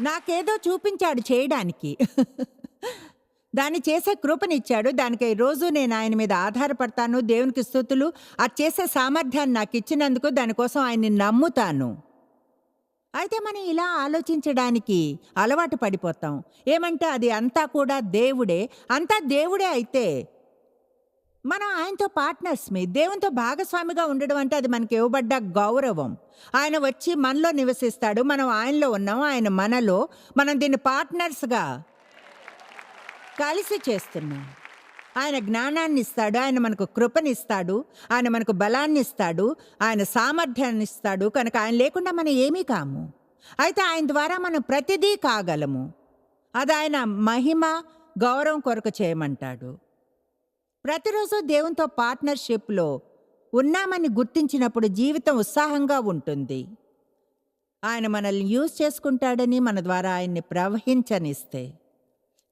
నాకేదో చూపించాడు చేయడానికి. దాన్ని చేసే కృపనిచ్చాడు. దానికి రోజు నేను ఆయన మీద ఆధారపడతాను. దేవునికి స్తుతులు. అది చేసే సామర్థ్యాన్ని నాకు ఇచ్చినందుకు దానికోసం ఆయన్ని నమ్ముతాను. అయితే మనం ఇలా ఆలోచించడానికి అలవాటు పడిపోతాం. ఏమంటే అది అంతా కూడా దేవుడే. అంతా దేవుడే అయితే మనం ఆయనతో పార్ట్నర్స్మి, దేవునితో భాగస్వామిగా ఉండడం అంటే అది మనకి ఇవ్వబడ్డ గౌరవం. ఆయన వచ్చి మనలో నివసిస్తాడు, మనం ఆయనలో ఉన్నాం, ఆయన మనలో. మనం దీన్ని పార్ట్నర్స్గా కలిసి చేస్తున్నాం. ఆయన జ్ఞానాన్ని ఇస్తాడు, ఆయన మనకు కృపనిస్తాడు, ఆయన మనకు బలాన్ని ఇస్తాడు, ఆయన సామర్థ్యాన్ని ఇస్తాడు. కనుక ఆయన లేకుండా మనం ఏమీ కాము. అయితే ఆయన ద్వారా మనం ప్రతిదీ కాగలము. అది ఆయన మహిమ గౌరవం కొరకు చేయమంటాడు. ప్రతిరోజు దేవునితో పార్ట్నర్షిప్లో ఉన్నామని గుర్తించినప్పుడు జీవితం ఉత్సాహంగా ఉంటుంది. ఆయన మనల్ని యూజ్ చేసుకుంటాడని, మన ద్వారా ఆయన్ని ప్రవహించనిస్తే.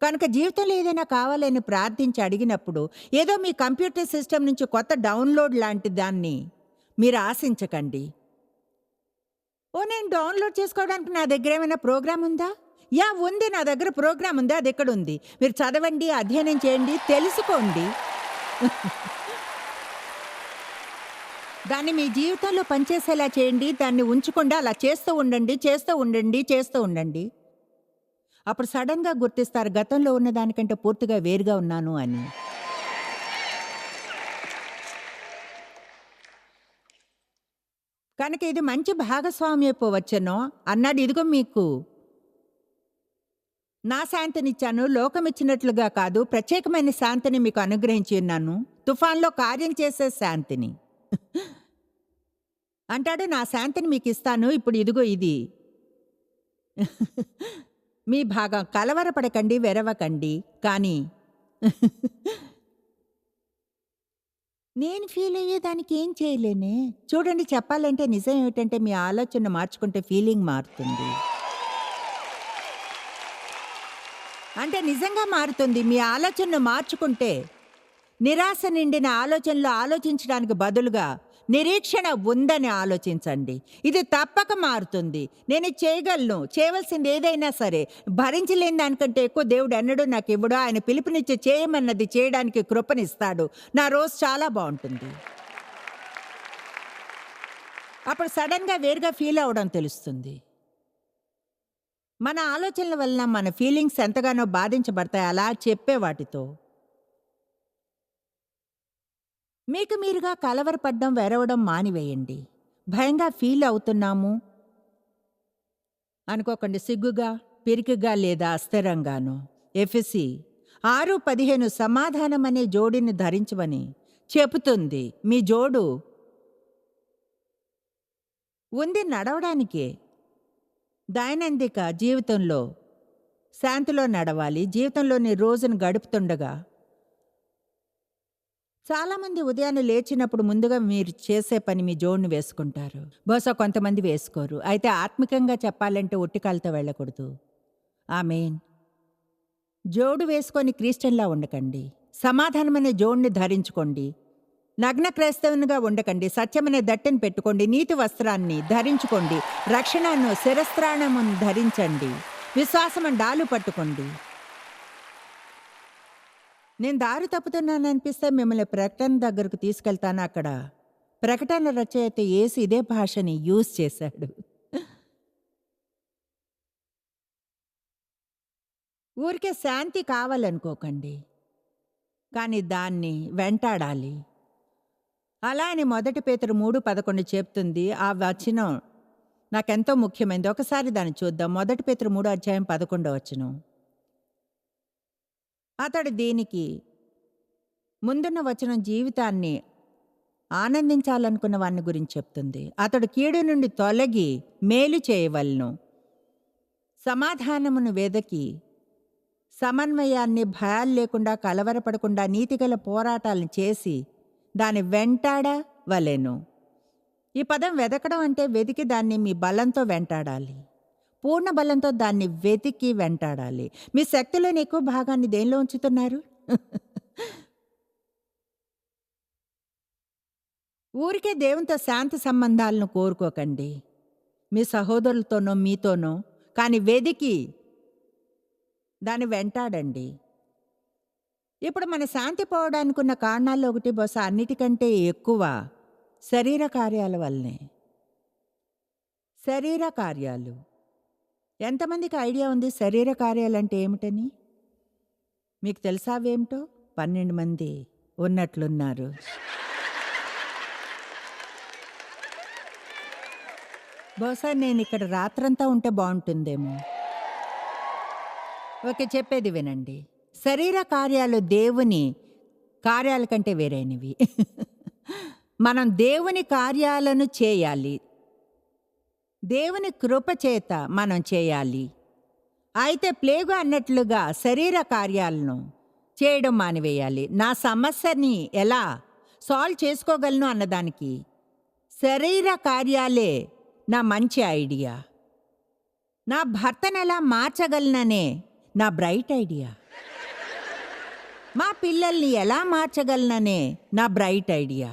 కనుక జీవితంలో ఏదైనా కావాలని ప్రార్థించి అడిగినప్పుడు ఏదో మీ కంప్యూటర్ సిస్టమ్ నుంచి కొత్త డౌన్లోడ్ లాంటి దాన్ని మీరు ఆశించకండి. ఓ నేను డౌన్లోడ్ చేసుకోవడానికి నా దగ్గర ఏమైనా ప్రోగ్రామ్ ఉందా? యా ఉంది, నా దగ్గర ప్రోగ్రామ్ ఉంది. అది ఎక్కడుంది? మీరు చదవండి, అధ్యయనం చేయండి, తెలుసుకోండి. దాన్ని మీ జీవితంలో పనిచేసేలా చేయండి. దాన్ని ఉంచకుండా అలా చేస్తూ ఉండండి, చేస్తూ ఉండండి, చేస్తూ ఉండండి. అప్పుడు సడన్గా గుర్తిస్తారు, గతంలో ఉన్న దానికంటే పూర్తిగా వేరుగా ఉన్నాను అని. కనుక ఇది మంచి భాగస్వామ్యపు వచనం. అన్నాడు, ఇదిగో మీకు నా శాంతినిచ్చాను, లోకమిచ్చినట్లుగా కాదు, ప్రత్యేకమైన శాంతిని మీకు అనుగ్రహించి ఉన్నాను, తుఫాన్లో కార్యం చేసే శాంతిని. అంటాడు, నా శాంతిని మీకు ఇస్తాను. ఇప్పుడు ఇదిగో ఇది మీ భాగం. కలవరపడకండి, వెరవకండి. కానీ నేను ఫీల్ అయ్యేదానికి ఏం చేయలేనే. చూడండి, చెప్పాలంటే నిజం ఏమిటంటే మీ ఆలోచన మార్చుకుంటే ఫీలింగ్ మారుతుంది. అంటే నిజంగా మారుతుంది. మీ ఆలోచనను మార్చుకుంటే నిరాశ నిండిన ఆలోచనలు ఆలోచించడానికి బదులుగా నిరీక్షణ ఉందని ఆలోచించండి. ఇది తప్పక మారుతుంది. నేను చేయగలను, చేయవలసింది ఏదైనా సరే. భరించలేని దానికంటే ఎక్కువ దేవుడు ఎన్నడూ నాకు ఇవ్వడు. ఆయన పిలుపునిచ్చి చేయమన్నది చేయడానికి కృపనిస్తాడు. నా రోజు చాలా బాగుంటుంది. అప్పుడు సడన్గా వేరుగా ఫీల్ అవడం తెలుస్తుంది. మన ఆలోచనల వలన మన ఫీలింగ్స్ ఎంతగానో బాధించబడతాయి అలా చెప్పే వాటితో. మీకు మీరుగా కలవరపడ్డం, వెరవడం మానివేయండి. భయంగా ఫీల్ అవుతున్నాము అనుకోకండి. సిగ్గుగా, పిరికిగా లేదా అస్థిరంగాను. ఎఫెసీ 6:15 సమాధానం అనే జోడిని ధరించమని చెబుతుంది. మీ జోడు ఉంది నడవడానికే. దైనందిక జీవితంలో శాంతిలో నడవాలి. జీవితంలోని రోజును గడుపుతుండగా చాలామంది ఉదయాన్నే లేచినప్పుడు ముందుగా మీరు చేసే పని మీ జోడుని వేసుకుంటారు. బహుశా కొంతమంది వేసుకోరు. అయితే ఆత్మికంగా చెప్పాలంటే ఒట్టికాలతో వెళ్ళకూడదు. ఆమేన్. జోడు వేసుకొని క్రిస్టియన్లా ఉండకండి. సమాధానమనే జోడుని ధరించుకోండి. నగ్న క్రైస్తవునిగా ఉండకండి. సత్యమనే దట్టెను పెట్టుకోండి. నీతి వస్త్రాన్ని ధరించుకోండి. రక్షణను శిరస్త్రాణమును ధరించండి. విశ్వాసమని డాలు పట్టుకోండి. నేను దారి తప్పుతున్నాను అనిపిస్తే మిమ్మల్ని ప్రకటన దగ్గరకు తీసుకెళ్తాను. అక్కడ ప్రకటన రచయిత యేసు ఇదే భాషని యూజ్ చేశాడు. ఊరికే శాంతి కావాలనుకోకండి, కానీ దాన్ని వెంటాడాలి. అలా అని 1 పేతురు 3:11 చెప్తుంది. ఆ వచనం నాకెంతో ముఖ్యమైనది. ఒకసారి దాన్ని చూద్దాం. 1 పేతురు 3:11. అతడు దీనికి ముందున్న వచనం జీవితాన్ని ఆనందించాలనుకున్న వాని గురించి చెప్తుంది. అతడు కీడు నుండి తొలగి మేలు చేయవలను, సమాధానమును వెదకి సమన్వయాన్ని భయాలు లేకుండా కలవరపడకుండా నీతిగల పోరాటాలను చేసి దాని వెంటాడవలెను. ఈ పదం వెదకడం అంటే వెతికి దాన్ని మీ బలంతో వెంటాడాలి. పూర్ణ బలంతో దాన్ని వెతికి వెంటాడాలి. మీ శక్తిలోని ఎక్కువ భాగాన్ని దేనిలో ఉంచుతున్నారు? ఊరికే దేవునితో శాంతి సంబంధాలను కోరుకోకండి, మీ సహోదరులతోనో మీతోనో. కానీ వెదికి దాన్ని వెంటాడండి. ఇప్పుడు మన శాంతి పోవడానికి ఉన్న కారణాల్లో ఒకటి, బహుశా అన్నిటికంటే ఎక్కువ శరీర కార్యాల వల్లనే. శరీర కార్యాలు. ఎంతమందికి ఐడియా ఉంది శరీర కార్యాలంటే ఏమిటని? మీకు తెలుసా అవేమిటో? 12 మంది ఉన్నట్లున్నారు. బహుశా నేను ఇక్కడ రాత్రంతా ఉంటే బాగుంటుందేమో. ఓకే, చెప్పేది వినండి. శరీర కార్యాలు దేవుని కార్యాల కంటే వేరైనవి. మనం దేవుని కార్యాలను చేయాలి. దేవుని కృప చేత మనం చేయాలి. అయితే ప్లేగు అన్నట్లుగా శరీర కార్యాలను చేయడం మానివేయాలి. నా సమస్యని ఎలా సాల్వ్ చేసుకోగలను అన్నదానికి శరీర కార్యాలే నా మంచి ఐడియా. నా భర్తను ఎలా మార్చగలననే నా బ్రైట్ ఐడియా. మా పిల్లల్ని ఎలా మార్చగలననే నా బ్రైట్ ఐడియా.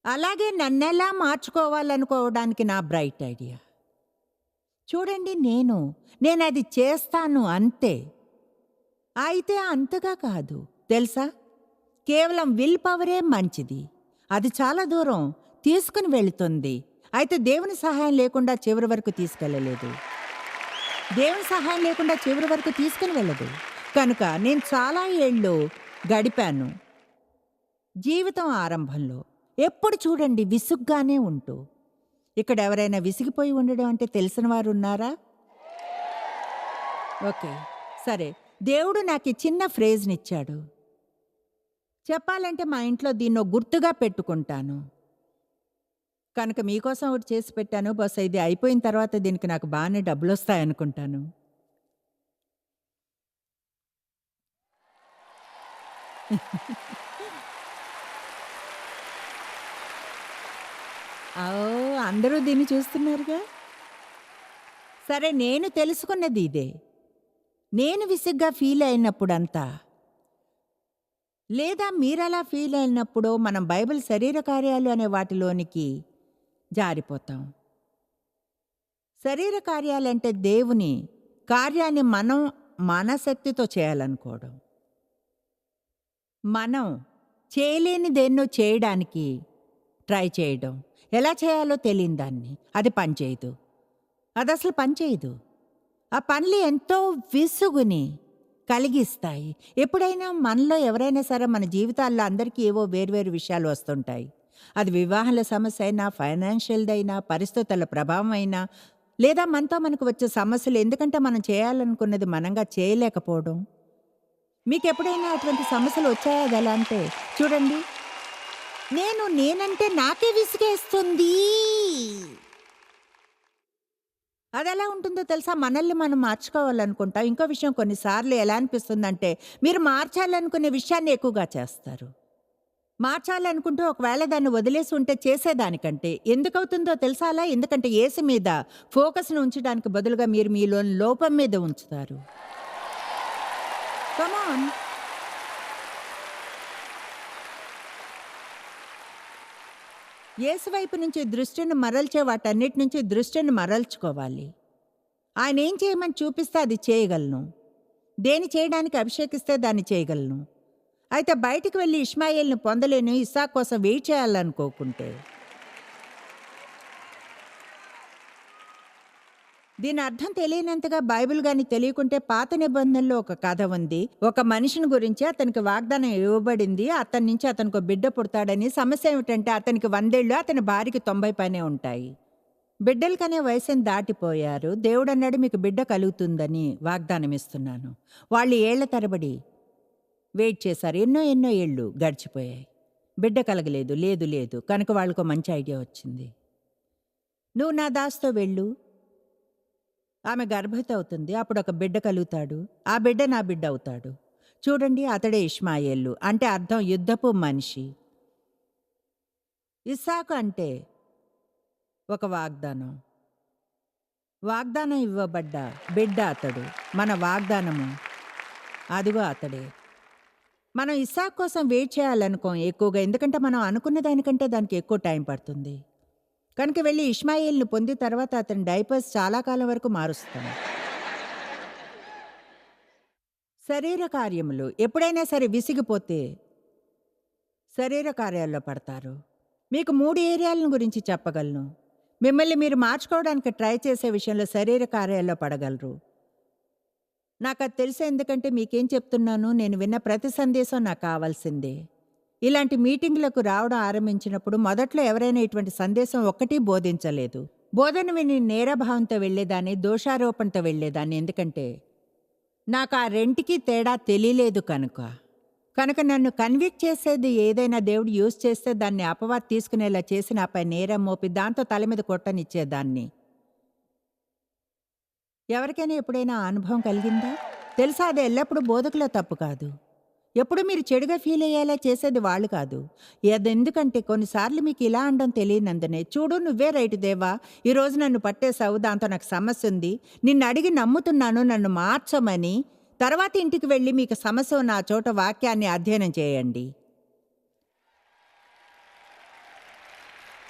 అలాగే నన్నెలా మార్చుకోవాలనుకోవడానికి నా బ్రైట్ ఐడియా. చూడండి, నేను అది చేస్తాను అంతే. అయితే అంతగా కాదు తెలుసా. కేవలం విల్ పవరే మంచిది. అది చాలా దూరం తీసుకుని వెళుతుంది. అయితే దేవుని సహాయం లేకుండా చివరి వరకు తీసుకెళ్ళలేదు. దేవుని సహాయం లేకుండా చివరి వరకు తీసుకుని వెళ్ళదు. కనుక నేను చాలా ఏళ్ళు గడిపాను జీవితం ఆరంభంలో. ఎప్పుడు చూడండి విసుగ్గానే ఉంటూ. ఇక్కడ ఎవరైనా విసిగిపోయి ఉండడం అంటే తెలిసిన వారు ఉన్నారా? ఓకే, సరే. దేవుడు నాకు ఈ చిన్న ఫ్రేజ్నిచ్చాడు. చెప్పాలంటే మా ఇంట్లో దీన్నో గుర్తుగా పెట్టుకుంటాను. కనుక మీకోసం ఒకటి చేసి పెట్టాను. బహుశా ఇది అయిపోయిన తర్వాత దీనికి నాకు బాగానే డబ్బులు వస్తాయనుకుంటాను. అందరూ దీన్ని చూస్తున్నారుగా. సరే, నేను తెలుసుకున్నది ఇదే. నేను విసుగ్గా ఫీల్ అయినప్పుడంతా, లేదా మీరలా ఫీల్ అయినప్పుడో మనం బైబిల్ శరీర కార్యాలు అనే వాటిలోనికి జారిపోతాం. శరీర కార్యాలంటే దేవుని కార్యాన్ని మనం మన శక్తితో చేయాలనుకోవడం. మనం చేయలేని దేన్నో చేయడానికి ట్రై చేయడం. ఎలా చేయాలో తెలియని దాన్ని అది పనిచేయదు. అది అసలు పనిచేయదు. ఆ పనులు ఎంతో విసుగుని కలిగిస్తాయి. ఎప్పుడైనా మనలో ఎవరైనా సరే, మన జీవితాల్లో అందరికీ ఏవో వేర్వేరు విషయాలు వస్తుంటాయి. అది వివాహాల సమస్య అయినా, ఫైనాన్షియల్దైనా, పరిస్థితుల ప్రభావం అయినా, లేదా మనతో మనకు వచ్చే సమస్యలు ఎందుకంటే మనం చేయాలనుకున్నది మనంగా చేయలేకపోవడం. మీకెప్పుడైనా అటువంటి సమస్యలు వచ్చాయా? అది ఎలా అంటే చూడండి, నేనంటే నాకే విసిగేస్తుంది. అదెలా ఉంటుందో తెలుసా? మనల్ని మనం మార్చుకోవాలనుకుంటాం. ఇంకో విషయం కొన్నిసార్లు ఎలా అనిపిస్తుందంటే, మీరు మార్చాలనుకునే విషయాన్ని ఎక్కువగా చేస్తారు. మార్చాలనుకుంటూ ఒకవేళ దాన్ని వదిలేసి ఉంటే చేసేదానికంటే. ఎందుకవుతుందో తెలుసా అలా? ఎందుకంటే యేసు మీద ఫోకస్‌ని ఉంచడానికి బదులుగా మీరు మీలోని లోపం మీద ఉంచుతారు. Come on. యేసు వైపు నుంచి దృష్టిని మరల్చే వాటన్నిటి నుంచి దృష్టిని మరల్చుకోవాలి. ఆయన ఏం చేయమని చూపిస్తే అది చేయగలను. దేని చేయడానికి అభిషేకిస్తే దాన్ని చేయగలను. అయితే బయటికి వెళ్ళి ఇష్మాయేల్‌ని పొందలేను, ఇస్సాకు కోసం వెయిట్ చేయాలనుకోకుంటే. దీని అర్థం తెలియనంతగా బైబిల్ గాని తెలియకుంటే పాత నిబంధనలో ఒక కథ ఉంది. ఒక మనిషిని గురించి అతనికి వాగ్దానం ఇవ్వబడింది. అతని నుంచి అతనికి ఒక బిడ్డ పుడతాడని. సమస్య ఏమిటంటే అతనికి 100 ఏళ్ళు, అతని భార్యకి 90 పైనే ఉంటాయి. బిడ్డలు కనే వయసుని దాటిపోయారు. దేవుడన్నాడు మీకు బిడ్డ కలుగుతుందని వాగ్దానం ఇస్తున్నాను. వాళ్ళు ఏళ్ల తరబడి వెయిట్ చేశారు. ఎన్నో ఎన్నో ఏళ్ళు గడిచిపోయాయి. బిడ్డ కలగలేదు. లేదు లేదు. కనుక వాళ్ళకు మంచి ఐడియా వచ్చింది. నువ్వు నా దాస్తో వెళ్ళు, ఆమె గర్భవతి అవుతుంది. అప్పుడు ఒక బిడ్డ కలుగుతాడు. ఆ బిడ్డ నా బిడ్డ అవుతాడు. చూడండి, అతడే ఇష్మాయేలు. అంటే అర్థం యుద్ధపు మనిషి. ఇస్సాకు అంటే ఒక వాగ్దానం. వాగ్దానం ఇవ్వబడ్డ బిడ్డ అతడు. మన వాగ్దానము అదిగో అతడే. మనం ఇస్సాకు కోసం వెయిట్ చేయాలనుకోం ఎక్కువగా. ఎందుకంటే మనం అనుకున్న దానికంటే దానికి ఎక్కువ టైం పడుతుంది. కనుక వెళ్ళి ఇష్మాయేల్‌ని పొందిన తర్వాత అతని డైపర్స్ చాలా కాలం వరకు మారుస్తాం. శరీర కార్యములు ఎప్పుడైనా సరే విసిగిపోతే శరీర కార్యాల్లో పడతారు. మీకు 3 ఏరియాలను గురించి చెప్పగలను. మిమ్మల్ని మీరు మార్చుకోవడానికి ట్రై చేసే విషయంలో శరీర కార్యాల్లో పడగలరు. నాకు అది తెలుసు. ఎందుకంటే మీకేం చెప్తున్నాను, నేను విన్న ప్రతి సందేశం నాకు కావాల్సిందే. ఇలాంటి మీటింగ్లకు రావడం ఆరంభించినప్పుడు మొదట్లో ఎవరైనా ఇటువంటి సందేశం ఒక్కటి బోధించలేదు. బోధన విని నేరభావంతో వెళ్ళేదాన్ని, దోషారోపణతో వెళ్ళేదాన్ని. ఎందుకంటే నాకు ఆ రెంటికి తేడా తెలియలేదు కనుక నన్ను కన్విక్ట్ చేసేది ఏదైనా దేవుడు యూజ్ చేస్తే దాన్ని అపవాదు తీసుకునేలా చేసి నాపై నేరం మోపి దాంతో తల మీద కొట్టనిచ్చేదాన్ని. ఎవరికైనా ఎప్పుడైనా ఆ అనుభవం కలిగిందా? తెలుసా, అది ఎల్లప్పుడూ బోధకుల తప్పు కాదు. ఎప్పుడు మీరు చెడుగా ఫీల్ అయ్యేలా చేసేది వాళ్ళు కాదు. ఎందుకంటే కొన్నిసార్లు మీకు ఇలా అనడం తెలియనందునే, చూడు నువ్వే రైట్ దేవా, ఈరోజు నన్ను పట్టేశావు, దాంతో నాకు సమస్య ఉంది, నిన్ను అడిగి నమ్ముతున్నాను, నన్ను మార్చమని. తర్వాత ఇంటికి వెళ్ళి మీకు సమస్య ఉన్న ఆ చోట వాక్యాన్ని అధ్యయనం చేయండి.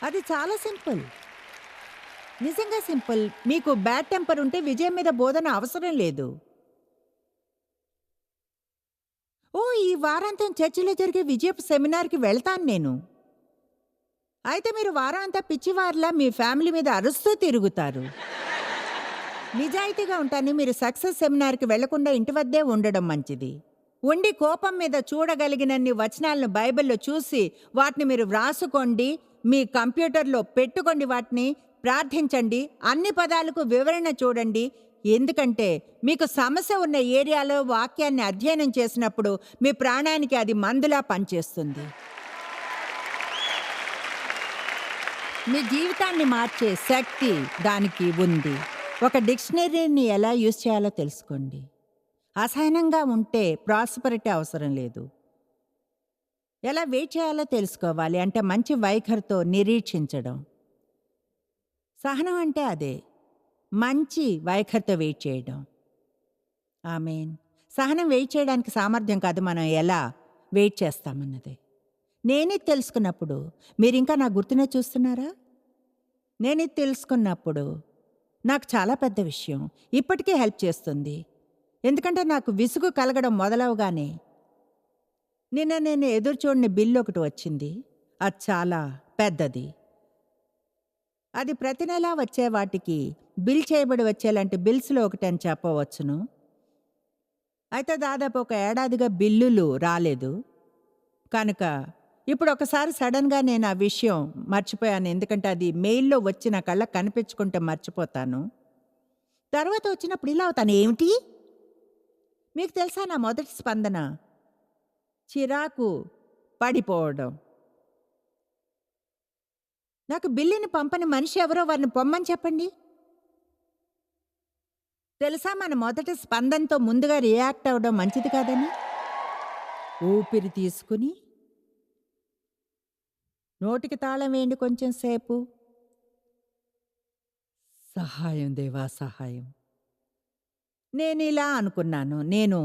అది చాలా సింపుల్. నిజంగా సింపుల్. మీకు బ్యాడ్ టెంపర్ ఉంటే విజయం మీద బోధన అవసరం లేదు. ఈ వారాంతం చర్చిలో జరిగే విజయపు సెమినార్కి వెళ్తాను నేను. అయితే మీరు వారం అంతా పిచ్చివారిలా మీ ఫ్యామిలీ మీద అరుస్తూ తిరుగుతారు. నిజాయితీగా ఉంటాను, మీరు సక్సెస్ సెమినార్కి వెళ్లకుండా ఇంటి వద్దే ఉండడం మంచిది. ఉండి కోపం మీద చూడగలిగినన్ని వచనాలను బైబిల్లో చూసి వాటిని మీరు వ్రాసుకోండి, మీ కంప్యూటర్లో పెట్టుకోండి, వాటిని ప్రార్థించండి, అన్ని పదాలకు వివరణ చూడండి. ఎందుకంటే మీకు సమస్య ఉన్న ఏరియాలో వాక్యాన్ని అధ్యయనం చేసినప్పుడు మీ ప్రాణానికి అది మందులా పనిచేస్తుంది. మీ జీవితాన్ని మార్చే శక్తి దానికి ఉంది. ఒక డిక్షనరీని ఎలా యూజ్ చేయాలో తెలుసుకోండి. అసహనంగా ఉంటే ప్రాస్పరిటీ అవసరం లేదు. ఎలా వెయిట్ చేయాలో తెలుసుకోవాలి. అంటే మంచి వైఖరితో నిరీక్షించడం. సహనం అంటే అదే, మంచి వైఖరితో వెయిట్ చేయడం. ఆమేన్. సహనం వెయిట్ చేయడానికి సామర్థ్యం కాదు, మనం ఎలా వెయిట్ చేస్తామన్నదే. నేనే తెలుసుకున్నప్పుడు మీరు ఇంకా నా గుర్తునే చూస్తున్నారా? నేనే తెలుసుకున్నప్పుడు నాకు చాలా పెద్ద విషయం ఇప్పటికీ హెల్ప్ చేస్తుంది. ఎందుకంటే నాకు విసుగు కలగడం మొదలవగానే నిన్న నేను ఎదురు చూడని బిల్లు ఒకటి వచ్చింది. అది చాలా పెద్దది. అది ప్రతి నెలా వచ్చే వాటికి బిల్ చేయబడి వచ్చేలాంటి బిల్స్లో ఒకటి అని చెప్పవచ్చును. అయితే దాదాపు ఒక ఏడాదిగా బిల్లులు రాలేదు. కనుక ఇప్పుడు ఒకసారి సడన్‌గా నేను ఆ విషయం మర్చిపోయాను. ఎందుకంటే అది మెయిల్‌లో వచ్చి నా కళ్ళకి కనిపించకుంటే మర్చిపోతాను. తర్వాత వచ్చినప్పుడు ఇలా అవుతాను. ఏమిటి? మీకు తెలుసా నా మొదటి స్పందన? చిరాకు పడిపోవడం. నాకు బిల్లుని పంపని మనిషి ఎవరో వారిని పొమ్మని చెప్పండి. తెలుసా మన మొదటి స్పందనతో ముందుగా రియాక్ట్ అవ్వడం మంచిది కాదని? ఊపిరి తీసుకుని, నోటికి తాళం వేయండి కొంచెం సేపు. సహాయం దేవా సహాయం. నేనిలా అనుకున్నాను. నేను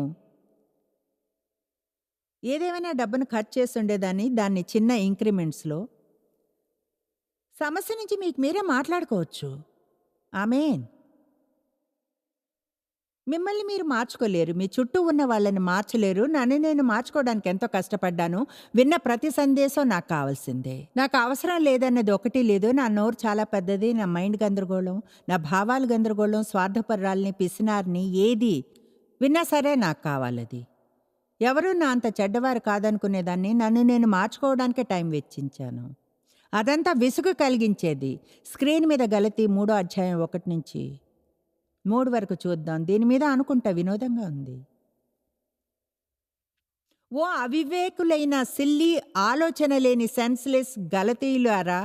ఏదేమైనా డబ్బును ఖర్చు చేసుండేదాన్ని. దాన్ని చిన్న ఇంక్రిమెంట్స్‌లో. సమస్య నుంచి మీకు మీరే మాట్లాడుకోవచ్చు. ఆమేన్. మిమ్మల్ని మీరు మార్చుకోలేరు. మీ చుట్టూ ఉన్న వాళ్ళని మార్చలేరు. నన్ను నేను మార్చుకోవడానికి ఎంతో కష్టపడ్డాను. విన్న ప్రతి సందేశం నాకు కావాల్సిందే. నాకు అవసరం లేదన్నది ఒకటి లేదు. నా నోరు చాలా పెద్దది. నా మైండ్ గందరగోళం. నా భావాలు గందరగోళం. స్వార్థపరురాలిని, పిసినారిని ఏది విన్నా సరే నాకు కావాలది. ఎవరూ నా అంత చెడ్డవారు కాదనుకునేదాన్ని. నన్ను నేను మార్చుకోవడానికే టైం వెచ్చించాను. అదంతా విసుగు కలిగించేది. స్క్రీన్ మీద గలతీ 3వ అధ్యాయం 1 నుంచి 3 వరకు చూద్దాం. దీని మీద అనుకుంటా వినోదంగా ఉంది. ఓ అవివేకులైన సిల్లీ ఆలోచన లేని సెన్స్‌లెస్ గలతీయులారా!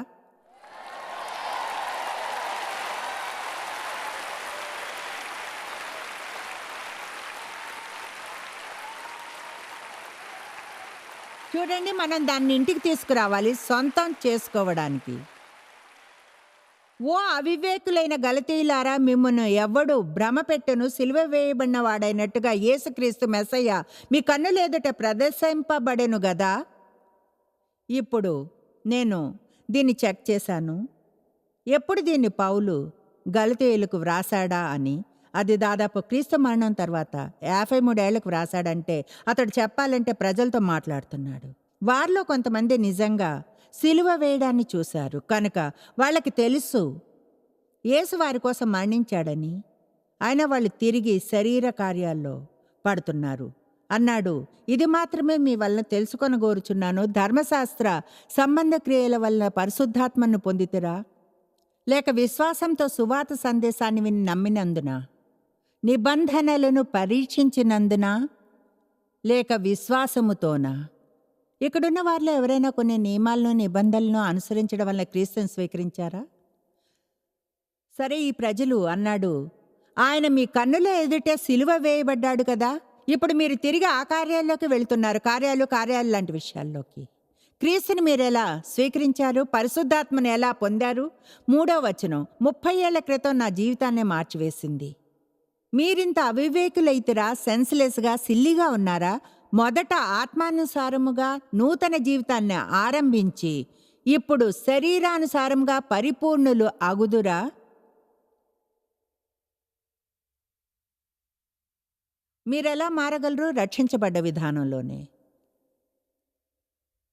చూడండి, మనం దాన్ని ఇంటికి తీసుకురావాలి సొంతం చేసుకోవడానికి. ఓ అవివేకులైన గలతీయులారా, మిమ్మును ఎవ్వడు భ్రమపెట్టును. సిలువ వేయబడిన వాడైనట్టుగా యేసుక్రీస్తు మెస్సయ్య మీ కన్నుల ఎదుట ప్రదర్శింపబడెను గదా! ఇప్పుడు నేను దీన్ని చెక్ చేశాను. ఎప్పుడు దీన్ని పౌలు గలతీయులకు వ్రాసాడా అని. అది దాదాపు క్రీస్తు మరణం తర్వాత 53 ఏళ్లకు వ్రాసాడంటే అతడు చెప్పాలంటే ప్రజలతో మాట్లాడుతున్నాడు. వారిలో కొంతమంది నిజంగా సిలువ వేయడాన్ని చూశారు. కనుక వాళ్ళకి తెలుసు యేసు వారి కోసం మరణించాడని. అయినా వాళ్ళు తిరిగి శరీర కార్యాల్లో పడుతున్నారు అన్నాడు. ఇది మాత్రమే మీ వలన తెలుసుకొనగోరుచున్నాను. ధర్మశాస్త్ర సంబంధ క్రియల వలన పరిశుద్ధాత్మను పొందితిరా? లేక విశ్వాసంతో సువార్త సందేశాన్ని విని నమ్మినందున, నిబంధనలను పరీక్షించినందున, లేక విశ్వాసముతోనా? ఇక్కడున్న వారిలో ఎవరైనా కొన్ని నియమాలను, నిబంధనలను అనుసరించడం వల్ల క్రీస్తుని స్వీకరించారా? సరే, ఈ ప్రజలు అన్నాడు, ఆయన మీ కన్నుల ఎదుటే సిలువ వేయబడ్డాడు కదా. ఇప్పుడు మీరు తిరిగి ఆ కార్యాల్లోకి వెళ్తున్నారు. కార్యాలు లాంటి విషయాల్లోకి. క్రీస్తుని మీరెలా స్వీకరించారు? పరిశుద్ధాత్మను ఎలా పొందారు? 3వ వచనం, 30 ఏళ్ల క్రితం నా జీవితాన్నే మార్చివేసింది. మీరింత అవివేకులైతిరా? సెన్స్లెస్గా, సిల్లిగా ఉన్నారా? మొదట ఆత్మానుసారముగా నూతన జీవితాన్ని ఆరంభించి ఇప్పుడు శరీరానుసారంగా పరిపూర్ణులు అగుదురా? మీరెలా మారగలరు? రక్షించబడ్డ విధానంలోనే,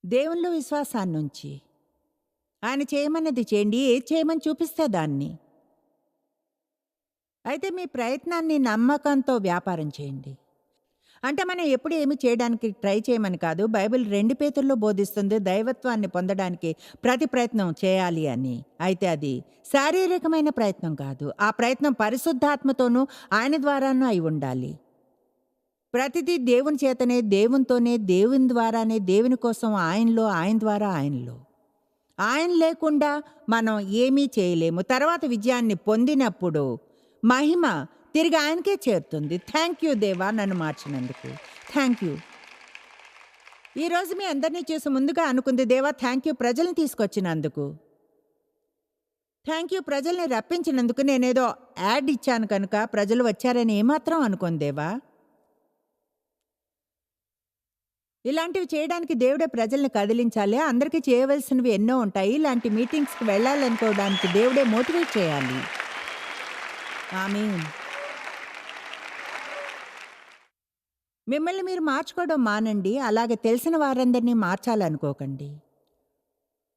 దేవునిలో విశ్వాసాన్నుంచి. ఆయన చేయమన్నది చేయండి. ఏది చేయమని చూపిస్తే దాన్ని. అయితే మీ ప్రయత్నాన్ని నమ్మకంతో వ్యాపారం చేయండి. అంటే మనం ఎప్పుడు ఏమి చేయడానికి ట్రై చేయమని కాదు. బైబిల్ 2 పేతురులో బోధిస్తుంది దైవత్వాన్ని పొందడానికి ప్రతి ప్రయత్నం చేయాలి అని. అయితే అది శారీరకమైన ప్రయత్నం కాదు. ఆ ప్రయత్నం పరిశుద్ధాత్మతోనూ ఆయన ద్వారానూ అయి ఉండాలి. ప్రతిదీ దేవుని చేతనే, దేవునితోనే, దేవుని ద్వారానే, దేవుని కోసం, ఆయనలో, ఆయన ద్వారా ఆయనలో. ఆయన లేకుండా మనం ఏమీ చేయలేము. తర్వాత విజయాన్ని పొందినప్పుడు మహిమ తిరిగి ఆయనకే చేరుతుంది. థ్యాంక్ యూ దేవా, నన్ను మార్చినందుకు. Thank you. ఈరోజు మీ అందరినీ చూసి ముందుగా అనుకుంది, దేవా థ్యాంక్ యూ ప్రజల్ని తీసుకొచ్చినందుకు. థ్యాంక్ యూ ప్రజల్ని రప్పించినందుకు. నేనేదో యాడ్ ఇచ్చాను కనుక ప్రజలు వచ్చారని ఏమాత్రం అనుకోను దేవా. ఇలాంటివి చేయడానికి దేవుడే ప్రజల్ని కదిలించాలి. అందరికీ చేయవలసినవి ఎన్నో ఉంటాయి. ఇలాంటి మీటింగ్స్కి వెళ్ళాలనుకోవడానికి దేవుడే మోటివేట్ చేయాలి. ఆమేన్. మిమ్మల్ని మీరు మార్చుకోవడం మానండి. అలాగే తెలిసిన వారందరినీ మార్చాలనుకోకండి.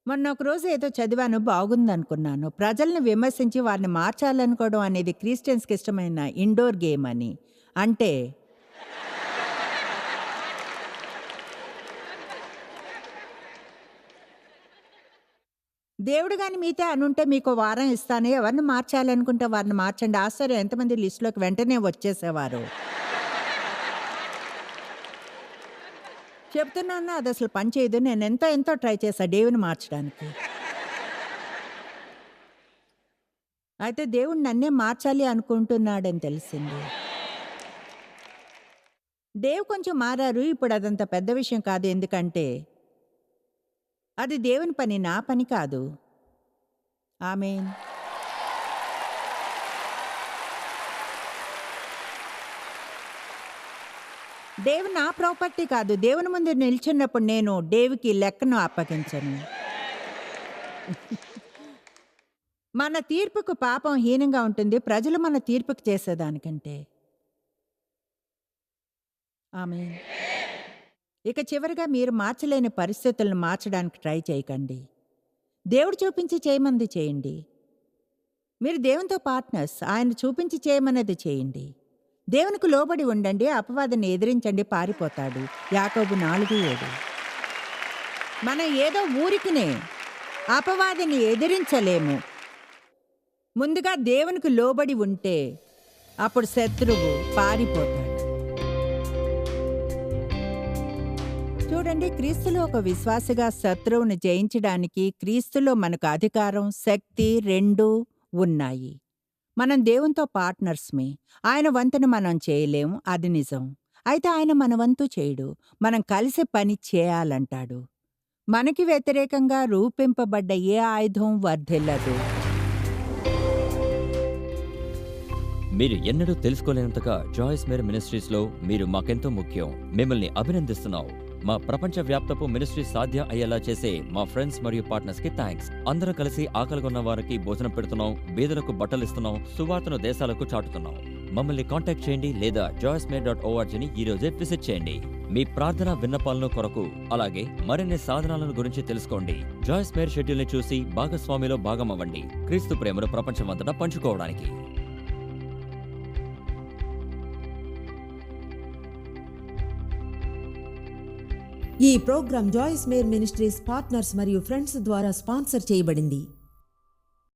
మొన్న ఒకరోజు ఏదో చదివాను, బాగుందనుకున్నాను. ప్రజల్ని విమర్శించి వారిని మార్చాలనుకోవడం అనేది క్రిస్టియన్స్కి ఇష్టమైన ఇండోర్ గేమ్ అని. అంటే దేవుడు గాని మీతో అనుంటే మీకో వారం ఇస్తాను. ఎవరిని మార్చాలనుకుంటే వారిని మార్చండి. ఆశ్చర్యం ఎంతమంది లిస్ట్‌లోకి వెంటనే వచ్చేసేవారు. చెప్తున్నాను అదసలు పని చేయదు. నేను ఎంతో ఎంతో ట్రై చేశా డేవ్‌ని మార్చడానికి. అయితే దేవుడు నన్నే మార్చాలి అనుకుంటున్నాడని తెలిసింది. డేవ్ కొంచెం మారారు. ఇప్పుడు అదంత పెద్ద విషయం కాదు. ఎందుకంటే అది దేవుని పని, నా పని కాదు. ఆమేన్. డేవ్ నా ప్రాపర్టీ కాదు. దేవుని ముందు నిల్చున్నప్పుడు నేను డేవ్‌కి లెక్కను అప్పగించను. మన తీర్పుకు పాపం హీనంగా ఉంటుంది. ప్రజలు మన తీర్పుకు చేసేదానికంటే. ఆమేన్. ఇక చివరిగా మీరు మార్చలేని పరిస్థితులను మార్చడానికి ట్రై చేయకండి. దేవుడు చూపించి చేయమంది చేయండి. మీరు దేవునితో పార్ట్నర్స్. ఆయన చూపించి చేయమన్నది చేయండి. దేవునికి లోబడి ఉండండి. అపవాదిని ఎదిరించండి, పారిపోతాడు. యాకోబు 4:7. మనం ఏదో ఊరికినే అపవాదిని ఎదిరించలేము. ముందుగా దేవునికి లోబడి ఉంటే అప్పుడు శత్రువు పారిపోతాడు. చూడండి, క్రీస్తులో ఒక విశ్వాసిగా శత్రువుని జయించడానికి క్రీస్తులో మనకు అధికారం, శక్తి రెండూ ఉన్నాయి. మనం దేవునితో పార్ట్నర్స్మే. ఆయన వంతును మనం చేయలేము, అది నిజం. అయితే ఆయన మన వంతు చేయడు. మనం కలిసి పని చేయాలంటాడు. మనకి వ్యతిరేకంగా రూపింపబడ్డ ఏ ఆయుధం వర్ధిల్లదు. మీరు ఎన్నడూ తెలుసుకోలేనంతగా జాయిస్ మేర్ మినిస్ట్రీస్లో మీరు మాకెంతో ముఖ్యం. మిమ్మల్ని అభినందిస్తున్నాం. మా ప్రపంచ వ్యాప్తపు మినిస్ట్రీ సాధ్యం అయ్యేలా చేసే మా ఫ్రెండ్స్ మరియు పార్ట్నర్స్ కి థ్యాంక్స్. అందరం కలిసి ఆకలిగొన్న వారికి భోజనం పెడుతున్నాం, బీదలకు బట్టలు ఇస్తున్నాం, సువార్తను దేశాలకు చాటుతున్నాం. మమ్మల్ని కాంటాక్ట్ చేయండి లేదా joycemeer.orgని ఈ రోజే విజిట్ చేయండి. మీ ప్రార్థన విన్నపాలను కొరకు అలాగే మరిన్ని సాధనాలను గురించి తెలుసుకోండి. జాయిస్ మేర్ షెడ్యూల్ని చూసి భాగస్వామిలో భాగమవ్వండి. క్రీస్తు ప్రేమను ప్రపంచమంతటా పంచుకోవడానికి. ఈ programme Joyce Meyer ministries partners మరియు ఫ్రెండ్స్ ద్వారా స్పాన్సర్ చేయబడింది.